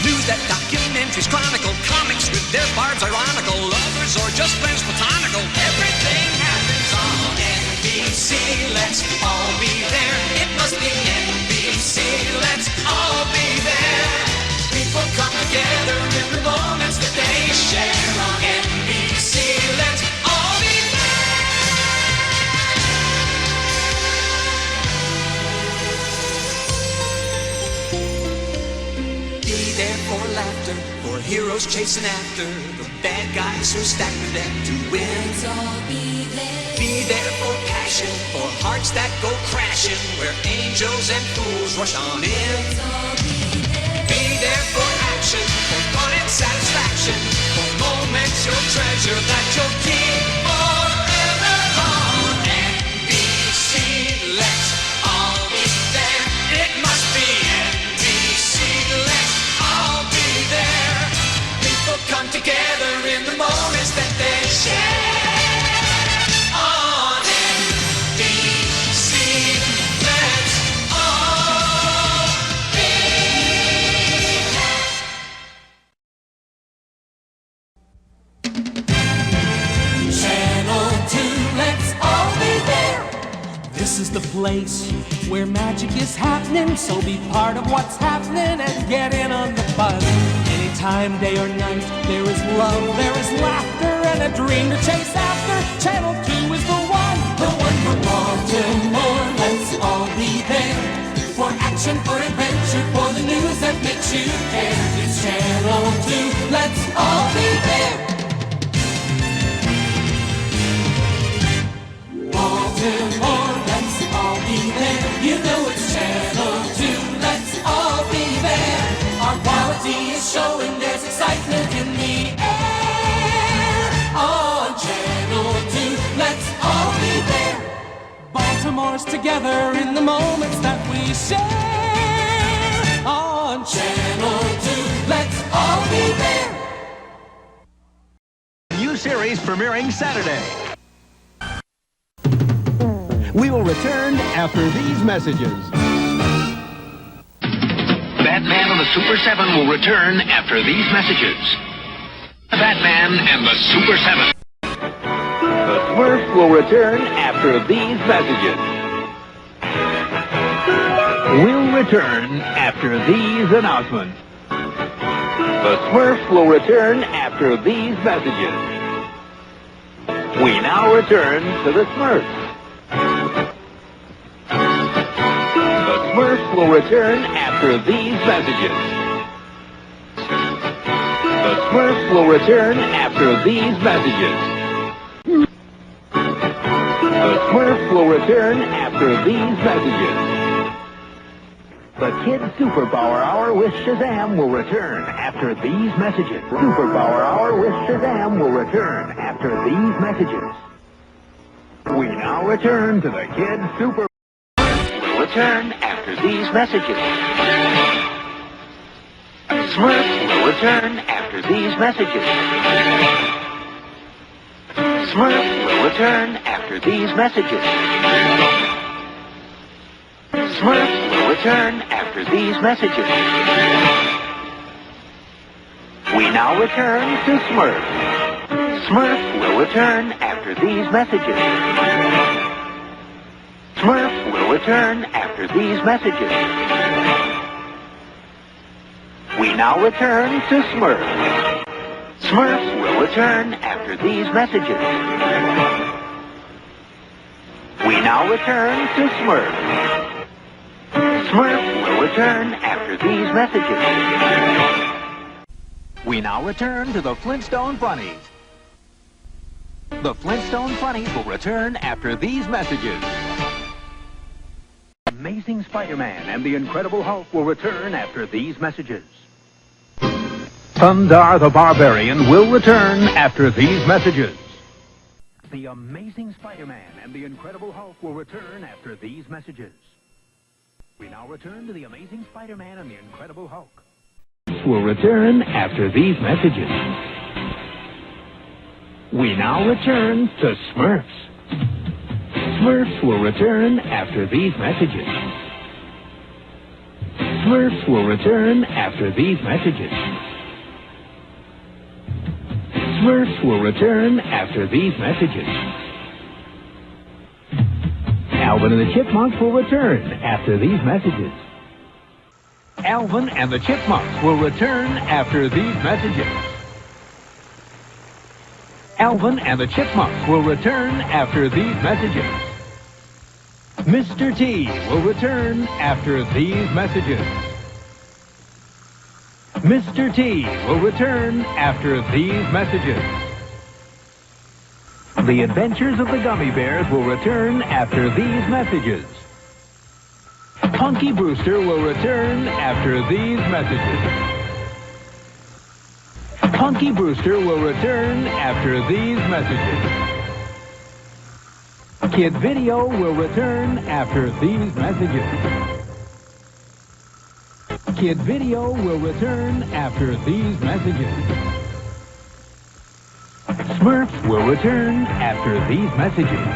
news that documentaries chronicle, comics with their barbs ironical, lovers or just friends platonical. Everything happens on NBC. Let's all be there. It must be NBC. Let's all be there. People come together in the moments that they share on NBC. Let's all be there for laughter, for heroes chasing after the bad guys who stack the deck to win. Let's all be there. Be there for passion, for hearts that go crashing, where angels and fools rush on in. Let's all be there. Be there for action, for fun and satisfaction, for moments you'll treasure that you'll keep forever on NBC. Let's all be there. It must be NBC. Let's all be there. People come together in the moments that they share on NBC. Let's all be there. Channel 2, let's all be there. This is the place where magic is happening, so be part of what's happening and get in on the buzz. Anytime, day or night, there is love, there is laughter, and a dream to chase after. Channel 2 is the one for Baltimore. Let's all be there for action, for adventure, for the news that makes you care. It's Channel 2. Let's all be there. Baltimore, let's all be there. You know it's Channel 2, let's all be there. Our quality is showing, there's excitement in the air. On Channel 2, let's all be there. Baltimore's together in the moments that we share. On Channel 2, let's all be there. New series premiering Saturday. We will return after these messages. Batman and the Super 7 will return after these messages. Batman and the Super 7. The Smurfs will return after these messages. We'll return after these announcements. The Smurfs will return after these messages. We now return to the Smurfs. The Smurfs will return after these messages. The Smurfs will return after these messages. The Smurfs will return after these messages. The Kids Superpower Hour with Shazam will return after these messages. Superpower Hour with Shazam will return after these messages. We now return to the Kids Super. Will return after these messages. Smurf will return after these messages. Smurf will return after these messages. Smurf will return after these messages. We now return to Smurf. Smurf will return after these messages. Smurf will return after these messages. We now return to Smurf. Smurfs will return after these messages. We now return to Smurfs. Smurfs will return after these messages. We now return to the Flintstone Funnies. The Flintstone Funnies will return after these messages. Amazing Spider-Man and the Incredible Hulk will return after these messages. Thundar the Barbarian will return after these messages. The Amazing Spider-Man and the Incredible Hulk will return after these messages. We now return to the Amazing Spider-Man and the Incredible Hulk. Will return after these messages. We now return to Smurfs. Smurfs will return after these messages. Smurfs will return after these messages. Smurfs will return after these messages. Alvin and the Chipmunks will return after these messages. Alvin and the Chipmunks will return after these messages. Alvin and the Chipmunks will return after these messages. Mr. T will return after these messages. Mr. T will return after these messages. The Adventures of the Gummy Bears will return after these messages. Punky Brewster will return after these messages. Punky Brewster will return after these messages. Kid Video will return after these messages. Kid Video will return after these messages. Smurfs will return after these messages.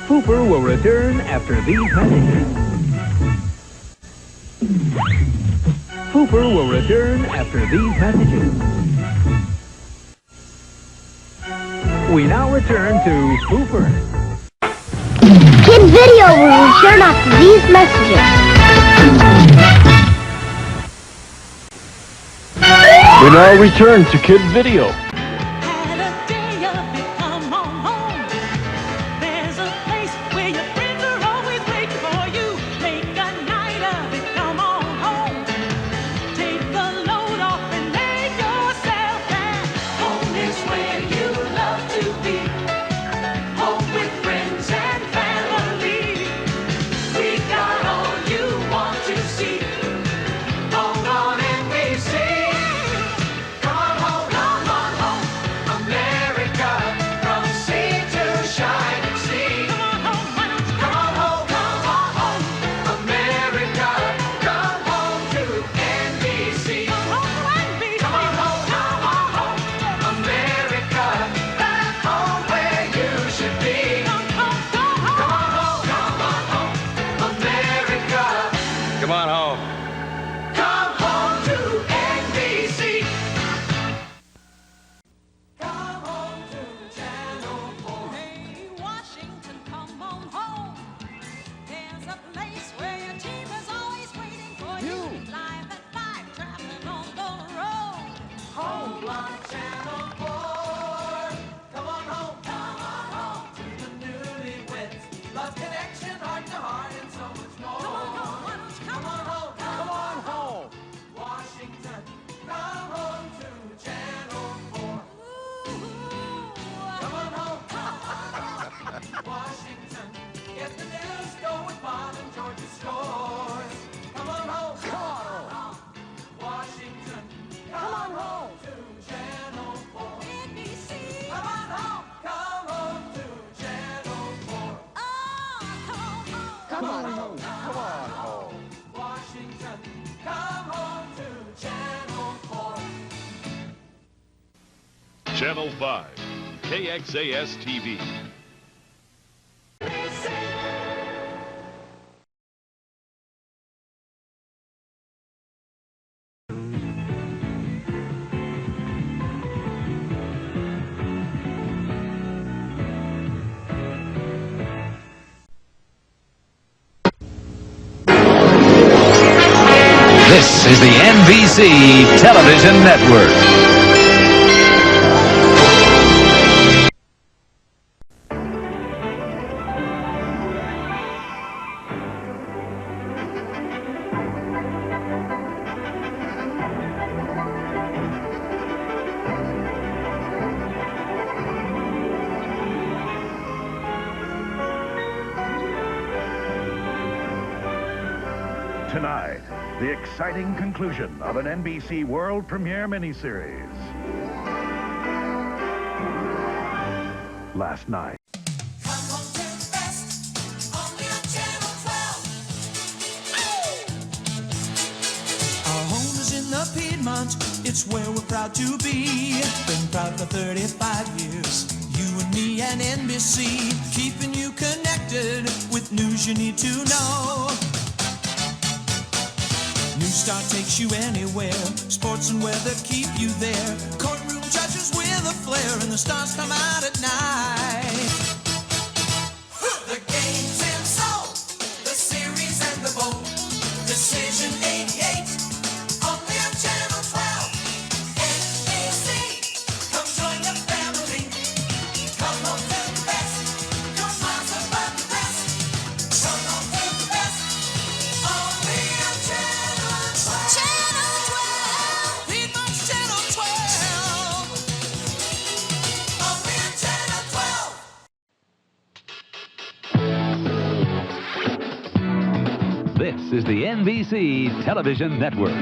Fooper will return after these messages. Fooper will return after these messages. We now return to Fooper. Kid Video will return after these messages. We now return to Kid Video. Come on home. Come home to NBC. Come home to Channel 4. Hey, Washington, come on home. There's a place where your team is always waiting for you. Live at 5, traveling on the road. Home on Channel 4. Come on home. Come on home to the newlyweds. Love connection, heart to heart, and so much more. Come on home. Come on home, come on home. Washington, come home to Channel 4. Come on home. Washington, get the news, go with Bob and George's scores. Come on home. Come on home. Washington, come on home to Channel 4. NBC, come on home. Come home to Channel 4. Oh, come on home. Come on home. Come on home. Washington, come home to Channel 4. Channel 5, KXAS TV. This is the NBC Television Network. Tonight, the exciting conclusion of an NBC world premiere miniseries. Last night. Our home is in the Piedmont, it's where we're proud to be. Been proud for 35 years, you and me and NBC, keeping you connected with news you need to know. News Star takes you anywhere, sports and weather keep you there. Courtroom judges with a flair, and the stars come out at night. The games and soul, the series and the bowl, Decision 88, only on Channel 12. NBC, come join the family. Come on to the best, your smiles above the rest. Come on to the best, only on Channel 12. Channel 12, Piedmont's Channel 12. Only on Channel 12. This is the NBC Television Network.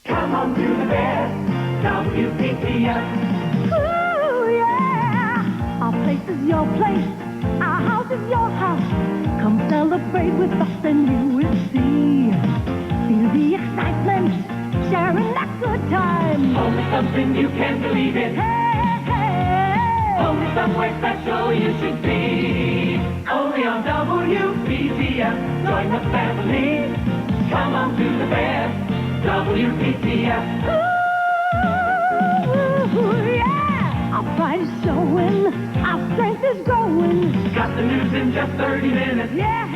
Come on to the best, WPTF. Ooh, yeah. Our place is your place. Our house is your house. Come celebrate with us and you will see. Feel the excitement, sharing that good time. Only something you can believe in. Hey, hey. Only somewhere special you should be. Only on WPTF. Join the family. Come on to the best, WPTF. Ooh, yeah. Our pride is showing. Our strength is growing. Got the news in just 30 minutes. Yeah.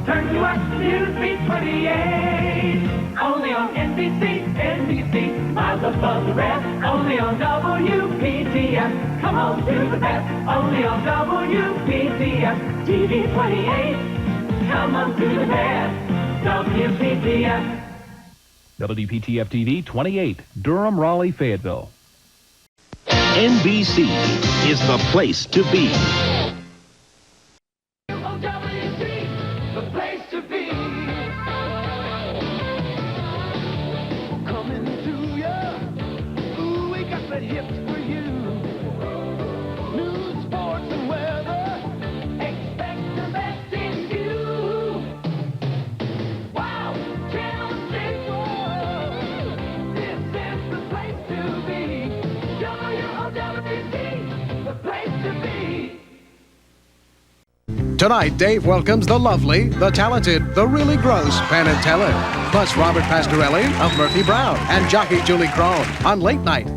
Turn to us, News Beat 28. Only on NBC, NBC, miles above the rest. Only on WPTF. Come on to the best. Only on WPTF. TV 28. Come on to the best. WPTF. WPTF TV 28, Durham, Raleigh, Fayetteville. NBC is the place to be. The place to be. Coming to ya. Ooh, we got the hits for you. News, sports, and weather. Expect the best in you. Wow, Channel 6. This is the place to be. WPT, the place to be. Tonight, Dave welcomes the lovely, the talented, the really gross Penn and Teller, plus Robert Pastorelli of Murphy Brown and jockey Julie Crone on Late Night.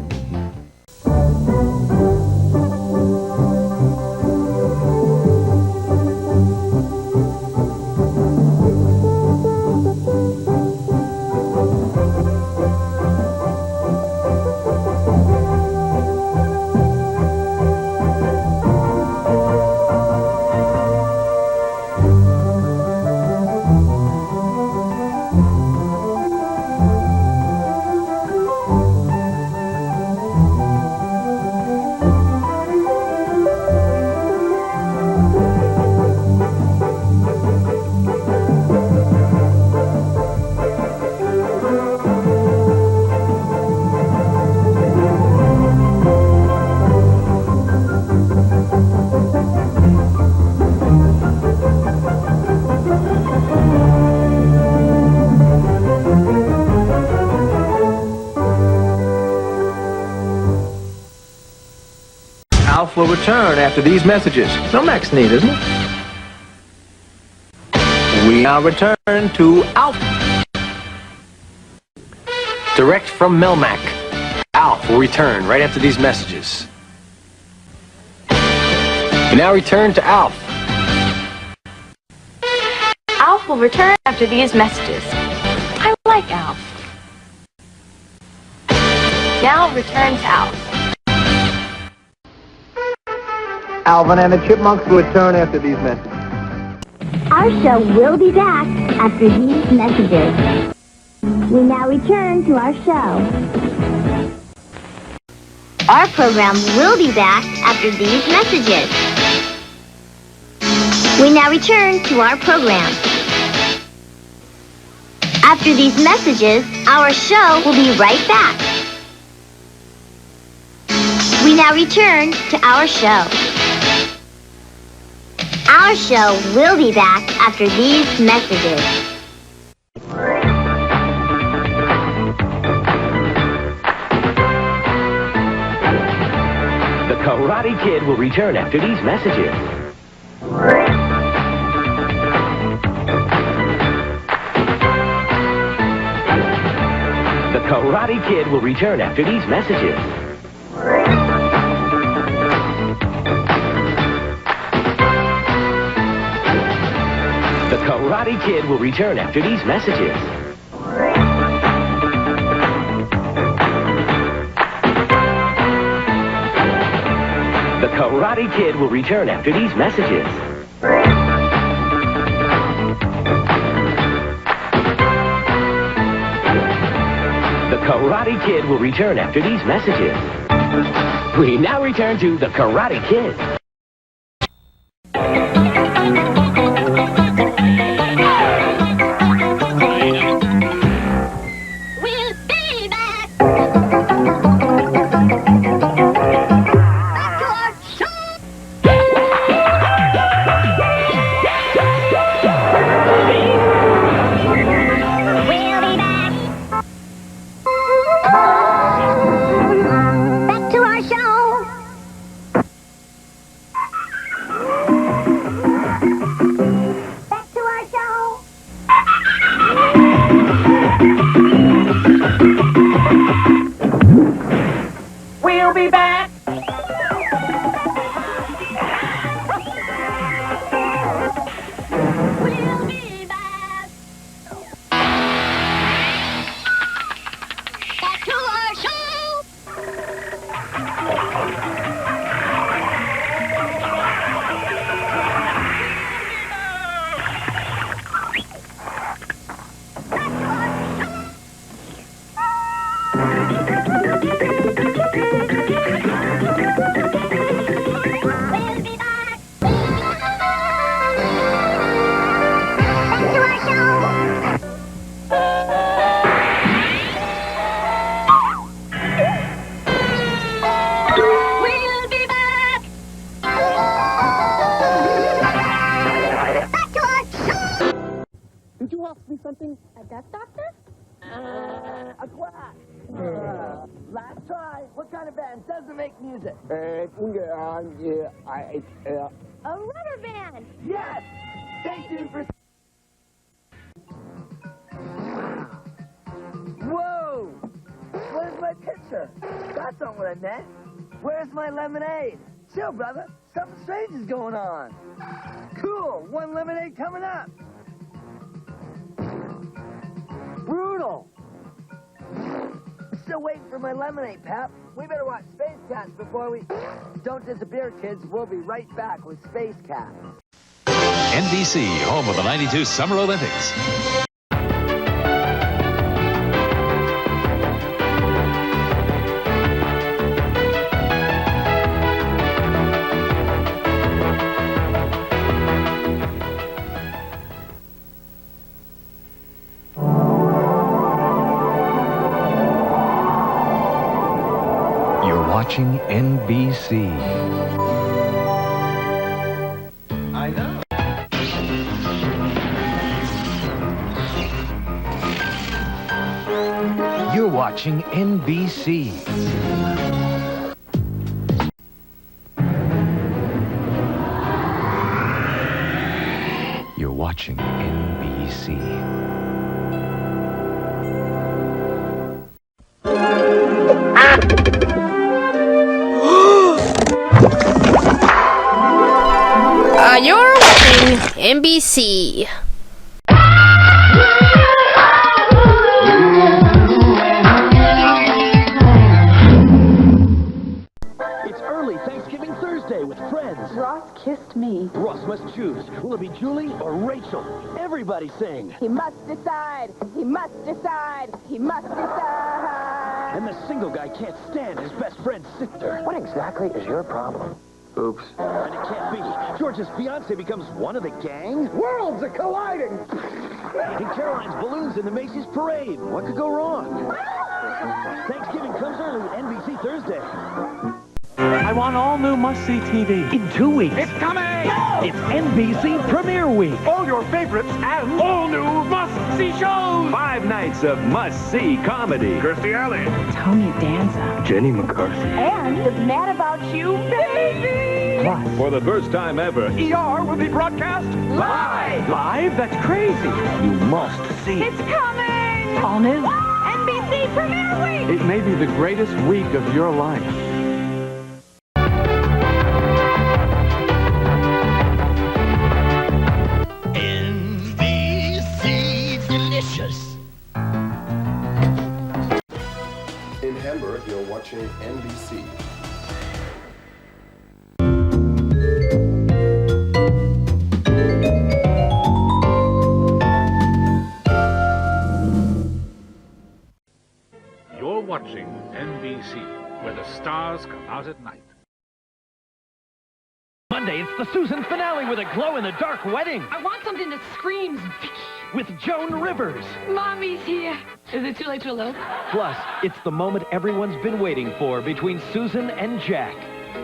Alf will return after these messages. No Max need, isn't it? We now return to Alf. Direct from Melmac. Alf will return right after these messages. We now return to Alf. Alf will return after these messages. I like Alf. Now return to Alf. Alvin and the Chipmunks will return after these messages. Our show will be back after these messages. We now return to our show. Our program will be back after these messages. We now return to our program. After these messages, our show will be right back. We now return to our show. Our show will be back after these messages. The Karate Kid will return after these messages. The Karate Kid will return after these messages. The Karate Kid will return after these messages. The Karate Kid will return after these messages. The Karate Kid will return after these messages. We now return to The Karate Kid. We'll be back. Back to our show. We'll be back. Back to our show. Back to our show. We'll be back. We'll be back. Back to our show. We'll be back. Back to our show. We'll be back. Back to our show. Did you ask me something? A duck doctor? A quack. Last try. What kind of band doesn't make music? A rubber band. Yes! Stay tuned for... Whoa! Where's my picture? That's not what I meant. Where's my lemonade? Chill, brother. Something strange is going on. Cool. One lemonade coming up. Brutal. Still waiting for my lemonade, Pap. We better watch Space Cats before we... Don't disappear, kids. We'll be right back with Space Cats. NBC, home of the 92 Summer Olympics. You're watching NBC. I know. You're watching NBC. You're watching NBC. You're watching NBC. It's early Thanksgiving Thursday with friends. Ross kissed me. Ross must choose. Will it be Julie or Rachel? Everybody sing. He must decide. He must decide. He must decide. And the single guy can't stand his best friend's sister. What exactly is your problem? Oops. And it can't be. George's fiancé becomes one of the gang? Worlds are colliding! And Caroline's balloons in the Macy's parade. What could go wrong? Thanksgiving comes early, NBC Thursday. I want all new must-see TV. In 2 weeks. It's coming! It's NBC Premiere Week. All your favorites and all new must-see shows! 5 nights of must-see comedy. Kirstie Alley. Tony Danza. Jenny McCarthy. And the Mad About You, baby! Plus, For the first time ever, ER will be broadcast live! live? That's crazy. You must see. It's coming! All new. NBC Premiere Week! It may be the greatest week of your life. NBC Delicious. In Hamburg, you're watching NBC. You're watching NBC, where the stars come out at night. Monday, it's the Susan finale with a glow-in-the-dark wedding. I want something that screams Vicky. With Joan Rivers. Mommy's here. Is it too late to elope? Plus, it's the moment everyone's been waiting for between Susan and Jack.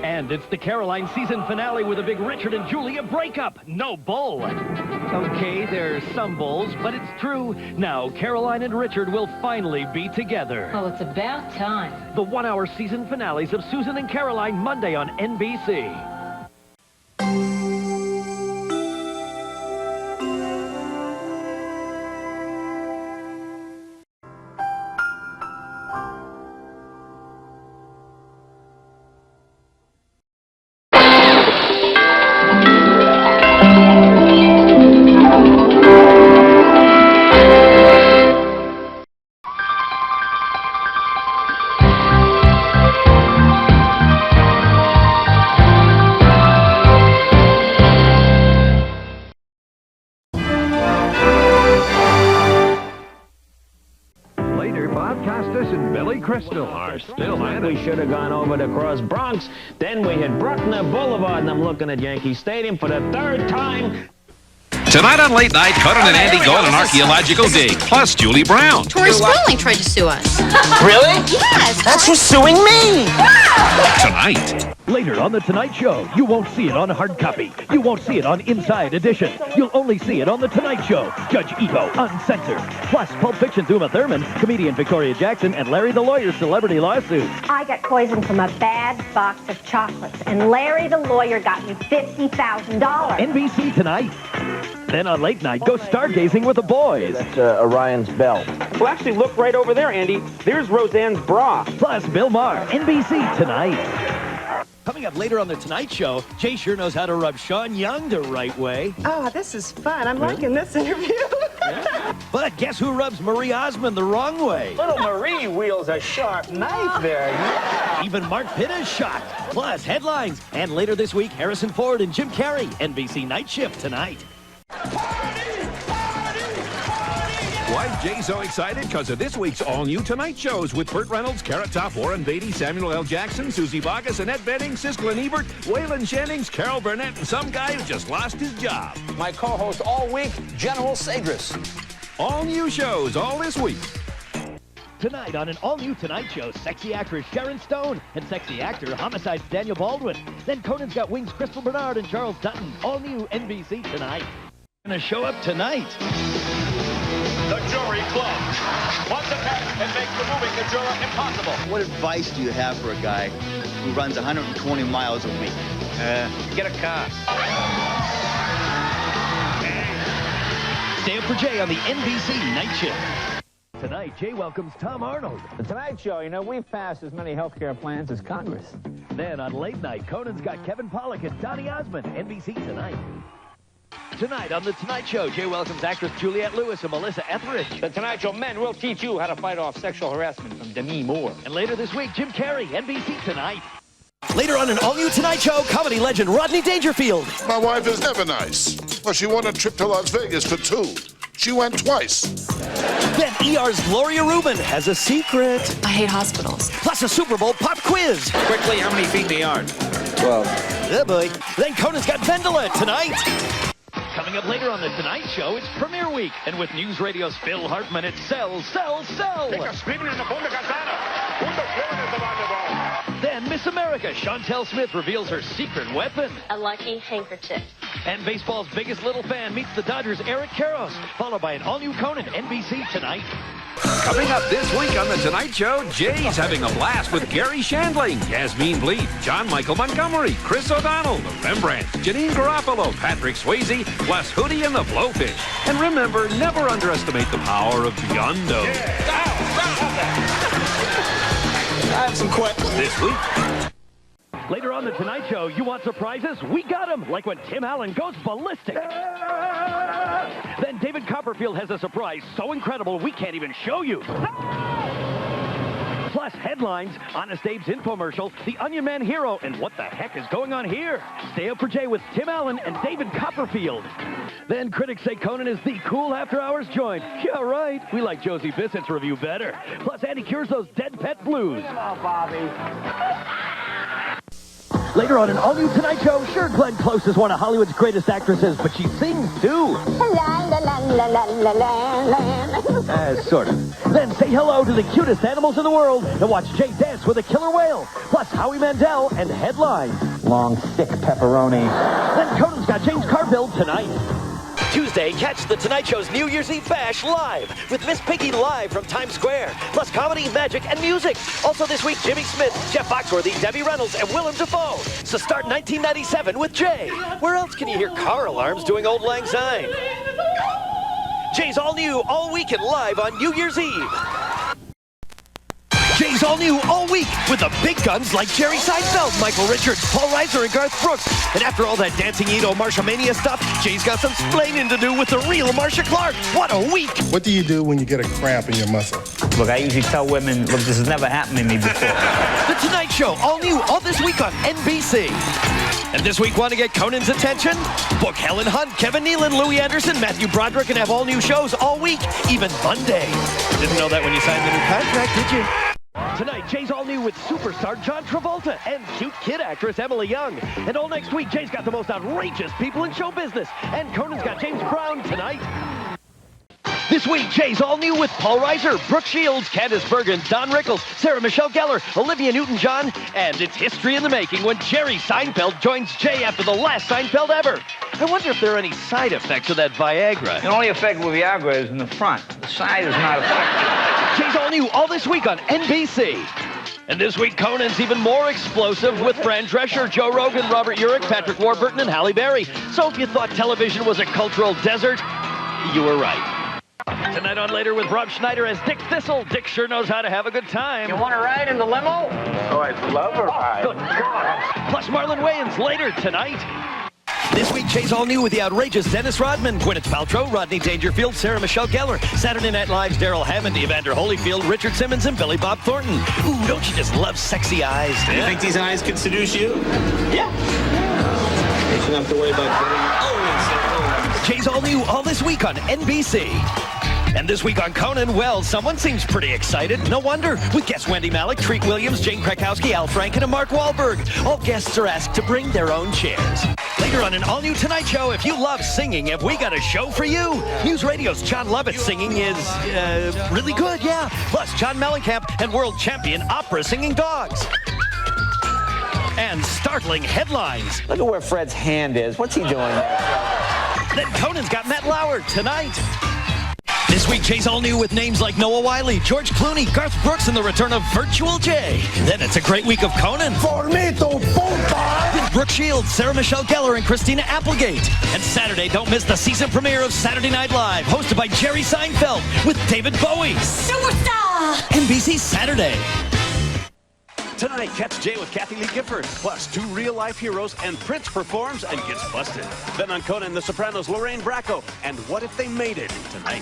And it's the Caroline season finale with a big Richard and Julia breakup. No bull. Okay, there's some bulls, but it's true. Now, Caroline and Richard will finally be together. Oh, it's about time. The 1-hour season finales of Susan and Caroline, Monday on NBC. Are still at it. We should have gone over to Cross Bronx. Then we hit Bruckner Boulevard, and I'm looking at Yankee Stadium for the 3rd time. Tonight on Late Night, Conan and Andy go on an archaeological dig, plus Julie Brown. Tori Spelling tried to sue us. Really? Yes. That's who's suing me. Tonight. Later on The Tonight Show, you won't see it on hard copy. You won't see it on Inside Edition. You'll only see it on The Tonight Show. Judge Ito, uncensored. Plus, Pulp Fiction Uma Thurman, comedian Victoria Jackson, and Larry the Lawyer's celebrity lawsuit. I got poisoned from a bad box of chocolates, and Larry the Lawyer got me $50,000. NBC Tonight. Then on Late Night, go stargazing with the boys. That's Orion's bell. Well, actually, look right over there, Andy. There's Roseanne's bra. Plus, Bill Maher, NBC Tonight. Coming up later on The Tonight Show, Jay sure knows how to rub Sean Young the right way. Oh, this is fun. I'm liking this interview. But guess who rubs Marie Osmond the wrong way? Little Marie wields a sharp knife there. Yeah. Even Mark Pitt is shocked. Plus, headlines. And later this week, Harrison Ford and Jim Carrey. NBC Night Shift tonight. Why Jay so excited? Because of this week's all-new Tonight Shows with Burt Reynolds, Carrot Top, Warren Beatty, Samuel L. Jackson, Susie Boggess, Annette Bening, Siskel and Ebert, Waylon Jennings, Carol Burnett, and some guy who just lost his job. My co-host all week, General Sagres. All new shows all this week. Tonight on an all-new Tonight Show, sexy actress Sharon Stone and sexy actor Homicide's Daniel Baldwin. Then Conan's Got Wings, Crystal Bernard and Charles Dutton. All new NBC Tonight. Gonna show up tonight. The Jury Club. Once a pet, it makes removing the juror impossible. What advice do you have for a guy who runs 120 miles a week? Get a car. Stay up for Jay on the NBC Night Shift. Tonight, Jay welcomes Tom Arnold. The Tonight Show, you know, we've passed as many health care plans as Congress. Then on Late Night, Conan's got Kevin Pollak and Donny Osmond. NBC Tonight. Tonight on The Tonight Show, Jay welcomes actress Juliette Lewis and Melissa Etheridge. The Tonight Show men will teach you how to fight off sexual harassment from Demi Moore. And later this week, Jim Carrey, NBC Tonight. Later on an all-new Tonight Show, comedy legend Rodney Dangerfield. My wife is never nice. Well, she won a trip to Las Vegas for 2. She went twice. Then ER's Gloria Rubin has a secret. I hate hospitals. Plus a Super Bowl pop quiz. Quickly, how many feet in the yard? 12. Oh boy. Then Conan's got Vendela tonight. Coming up later on The Tonight Show, it's Premiere Week. And with News Radio's Phil Hartman, it's Sell, Sell, Sell. Then Miss America, Chantel Smith reveals her secret weapon. A lucky handkerchief. And baseball's biggest little fan meets the Dodgers' Eric Karros, followed by an all-new Conan, NBC tonight. Coming up this week on The Tonight Show, Jay's having a blast with Gary Shandling, Yasmine Bleeth, John Michael Montgomery, Chris O'Donnell, the Rembrandts, Janine Garofalo, Patrick Swayze, plus Hootie and the Blowfish. And remember, never underestimate the power of Biondo. I have some questions. This week. Later on The Tonight Show, you want surprises? We got them, like when Tim Allen goes ballistic. Then David Copperfield has a surprise so incredible we can't even show you. Plus headlines, Honest Abe's infomercial, The Onion Man hero, and what the heck is going on here? Stay up for Jay with Tim Allen and David Copperfield. Then critics say Conan is the cool after-hours joint. Yeah, right. We like Josie Bissett's review better. Plus Andy cures those dead pet blues. Come on, Bobby. Later on an all-new Tonight Show, sure, Glenn Close is one of Hollywood's greatest actresses, but she sings too. Sort of. Then say hello to the cutest animals in the world and watch Jay dance with a killer whale. Plus Howie Mandel and headlines. Long, thick pepperoni. Then Conan's got James Carville tonight. Tuesday, catch The Tonight Show's New Year's Eve Bash live with Miss Piggy live from Times Square, plus comedy, magic, and music. Also this week, Jimmy Smith, Jeff Foxworthy, Debbie Reynolds, and Willem Dafoe. So start 1997 with Jay. Where else can you hear car alarms doing Old Lang Syne? Jay's all new, all weekend live on New Year's Eve. Jay's all new all week with the big guns like Jerry Seinfeld, Michael Richards, Paul Reiser, and Garth Brooks. And after all that Dancing Edo Marsha Mania stuff, Jay's got some splaining to do with the real Marsha Clark. What a week! What do you do when you get a cramp in your muscle? Look, I usually tell women, look, this has never happened to me before. The Tonight Show, all new, all this week on NBC. And this week, want to get Conan's attention? Book Helen Hunt, Kevin Nealon, Louis Anderson, Matthew Broderick, and have all new shows all week, even Monday. Didn't know that when you signed the new contract, did you? Tonight, Jay's all new with superstar John Travolta and cute kid actress Emily Young. And all next week, Jay's got the most outrageous people in show business. And Conan's got James Brown tonight. This week, Jay's all new with Paul Reiser, Brooke Shields, Candice Bergen, Don Rickles, Sarah Michelle Gellar, Olivia Newton-John, and it's history in the making when Jerry Seinfeld joins Jay after the last Seinfeld ever. I wonder if there are any side effects of that Viagra. The only effect with Viagra is in the front. The side is not effective. Jay's all new all this week on NBC. And this week, Conan's even more explosive with Fran Drescher, Joe Rogan, Robert Urich, Patrick Warburton, and Halle Berry. So if you thought television was a cultural desert, you were right. Tonight on Later with Rob Schneider as Dick Thistle. Dick sure knows how to have a good time. You want to ride in the limo? Oh, I'd love a ride. Good God. Plus Marlon Wayans later tonight. This week, Jay's all new with the outrageous Dennis Rodman, Gwyneth Paltrow, Rodney Dangerfield, Sarah Michelle Gellar, Saturday Night Live's Daryl Hammond, Evander Holyfield, Richard Simmons, and Billy Bob Thornton. Ooh, don't you just love sexy eyes? You think these eyes could seduce you? Yeah. You shouldn't have to worry about Jay's all new all this week on NBC. And this week on Conan, well, someone seems pretty excited. No wonder. With guests Wendy Malick, Treat Williams, Jane Krakowski, Al Franken, and Mark Wahlberg. All guests are asked to bring their own chairs. Later on an all-new Tonight Show, if you love singing, have we got a show for you? News Radio's John Lovett singing is, really good, yeah. Plus John Mellencamp and world champion opera singing dogs. And startling headlines. Look at where Fred's hand is. What's he doing there? Then Conan's got Matt Lauer tonight. This week, Jay's all new with names like Noah Wiley, George Clooney, Garth Brooks, and the return of Virtual Jay. Then it's a great week of Conan. Formato Pompa! With Brooke Shields, Sarah Michelle Gellar, and Christina Applegate. And Saturday, don't miss the season premiere of Saturday Night Live, hosted by Jerry Seinfeld, with David Bowie. Superstar! NBC Saturday. Tonight, catch Jay with Kathy Lee Gifford, plus 2 real-life heroes, and Prince performs and gets busted. Then on Conan, The Sopranos, Lorraine Bracco, and What If They Made It tonight.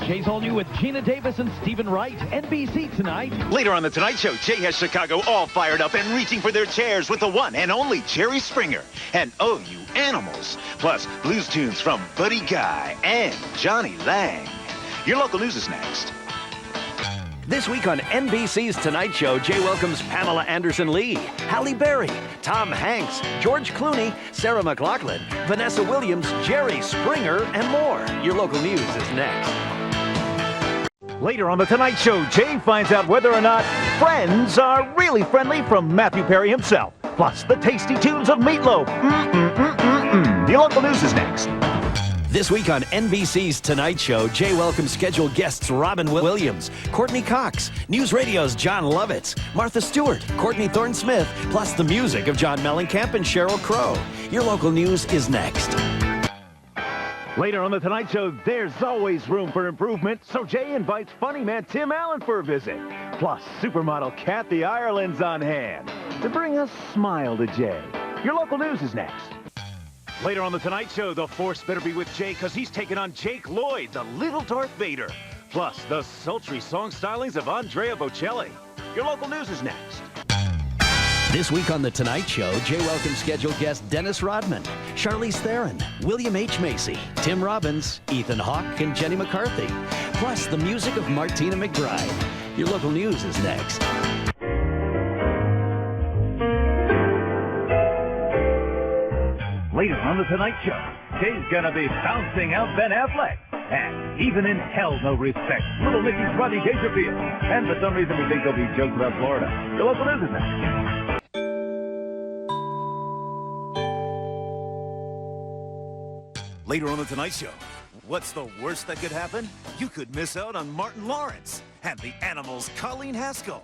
Jay's all new with Gina Davis and Stephen Wright. NBC tonight. Later on The Tonight Show, Jay has Chicago all fired up and reaching for their chairs with the one and only Jerry Springer. And Oh You Animals. Plus, blues tunes from Buddy Guy and Johnny Lang. Your local news is next. This week on NBC's Tonight Show, Jay welcomes Pamela Anderson Lee, Halle Berry, Tom Hanks, George Clooney, Sarah McLachlan, Vanessa Williams, Jerry Springer, and more. Your local news is next. Later on The Tonight Show, Jay finds out whether or not friends are really friendly from Matthew Perry himself. Plus, the tasty tunes of Meatloaf. Your local news is next. This week on NBC's Tonight Show, Jay welcomes scheduled guests Robin Williams, Courtney Cox, News Radio's John Lovitz, Martha Stewart, Courtney Thorne-Smith, plus the music of John Mellencamp and Sheryl Crow. Your local news is next. Later on The Tonight Show, there's always room for improvement, so Jay invites funny man Tim Allen for a visit. Plus, supermodel Kathy Ireland's on hand to bring a smile to Jay. Your local news is next. Later on The Tonight Show, the Force better be with Jay because he's taking on Jake Lloyd, the little Darth Vader. Plus, the sultry song stylings of Andrea Bocelli. Your local news is next. This week on The Tonight Show, Jay welcomes scheduled guests Dennis Rodman, Charlize Theron, William H. Macy, Tim Robbins, Ethan Hawke, and Jenny McCarthy. Plus, the music of Martina McBride. Your local news is next. Later on The Tonight Show, Jay's gonna be bouncing out Ben Affleck. And even in hell, no respect. Little Nicky's Rodney Dangerfield. And for some reason, we think there'll be jokes about Florida. Your local news is next. Later on The Tonight Show, what's the worst that could happen? You could miss out on Martin Lawrence and the Animals' Colleen Haskell.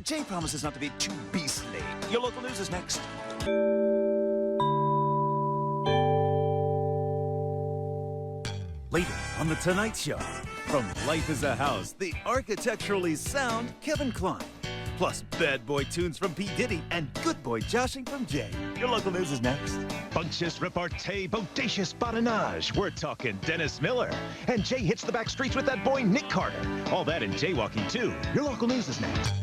Jay promises not to be too beastly. Your local news is next. Later on The Tonight Show, from Life is a House, the architecturally sound Kevin Kline. Plus bad boy tunes from P. Diddy and good boy joshing from Jay. Your local news is next. Bunctious repartee, bodacious badinage. We're talking Dennis Miller. And Jay hits the back streets with that boy Nick Carter. All that in jaywalking too. Your local news is next.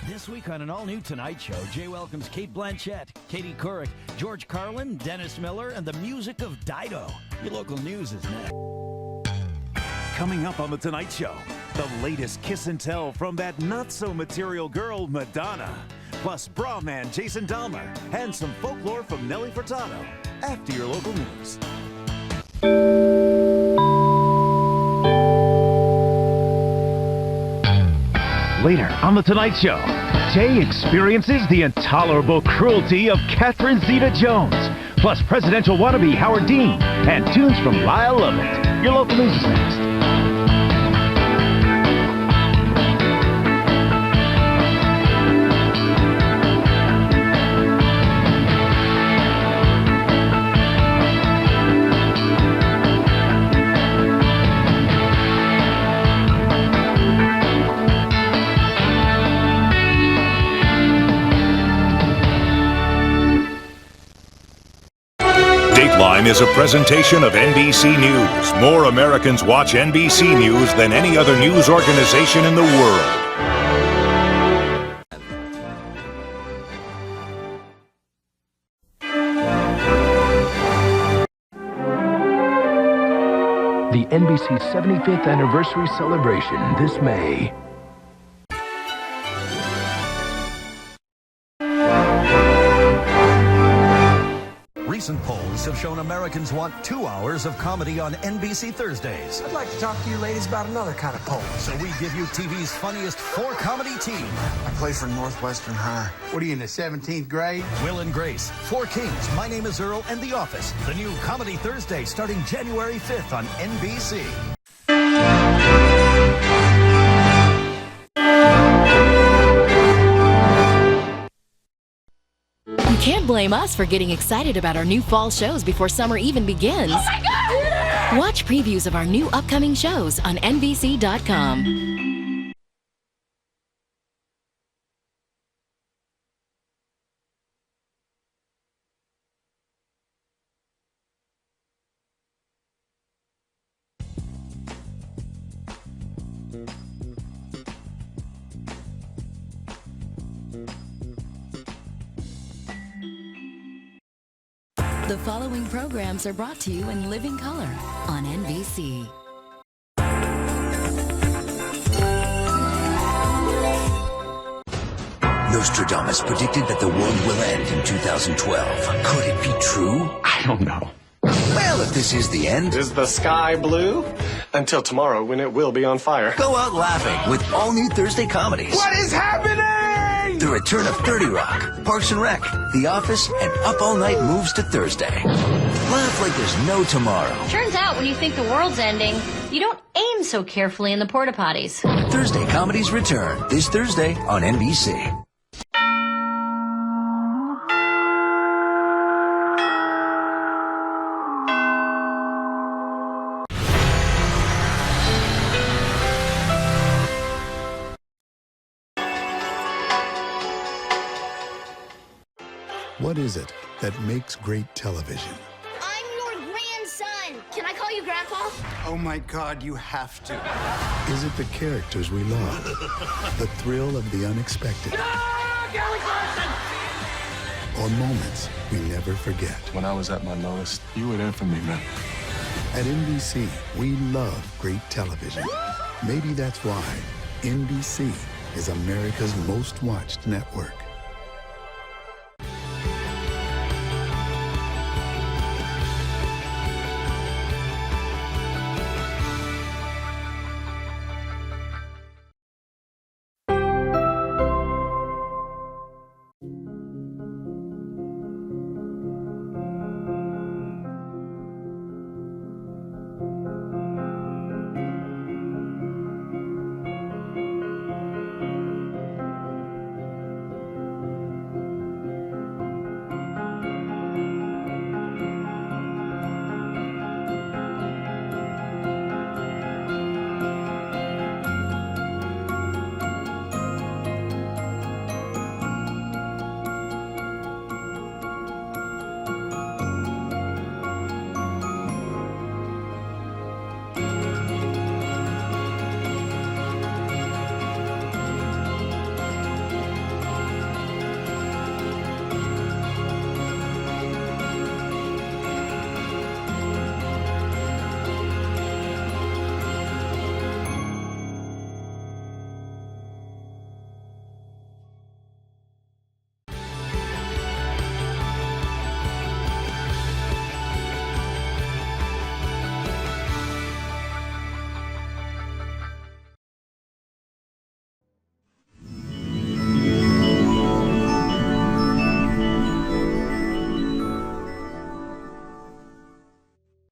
This week on an all-new Tonight Show, Jay welcomes Kate Blanchett, Katie Couric, George Carlin, Dennis Miller, and the music of Dido. Your local news is next. Coming up on The Tonight Show, the latest kiss and tell from that not-so-material girl, Madonna. Plus bra man Jason Dahmer and some folklore from Nelly Furtado. After your local news. Later on The Tonight Show, Jay experiences the intolerable cruelty of Catherine Zeta-Jones, plus presidential wannabe Howard Dean, and tunes from Lyle Lovett. Your local news is next. Dateline is a presentation of NBC News. More Americans watch NBC News than any other news organization in the world. The NBC 75th anniversary celebration this May. Recent polls have shown Americans want 2 hours of comedy on NBC Thursdays. I'd like to talk to you ladies about another kind of poll. So we give you TV's funniest 4 comedy team. I play for Northwestern High. What are you in the 17th grade? Will and Grace, 4 Kings, My Name is Earl, and The Office. The new Comedy Thursday starting January 5th on NBC. You can't blame us for getting excited about our new fall shows before summer even begins. Oh my God! Watch previews of our new upcoming shows on NBC.com. The following programs are brought to you in living color on NBC. The Nostradamus predicted that the world will end in 2012. Could it be true? I don't know. Well, if this is the end... Is the sky blue? Until tomorrow, when it will be on fire. Go out laughing with all new Thursday comedies. What is happening? The return of 30 Rock, Parks and Rec, The Office, and Up All Night moves to Thursday. Laugh like there's no tomorrow. Turns out when you think the world's ending, you don't aim so carefully in the porta potties. Thursday comedies return this Thursday on NBC. What is it that makes great television? I'm your grandson. Can I call you Grandpa? Oh my God, you have to. Is it the characters we love? The thrill of the unexpected? Or moments we never forget? When I was at my lowest, you were there for me, man. At NBC, we love great television. Maybe that's why NBC is America's most watched network.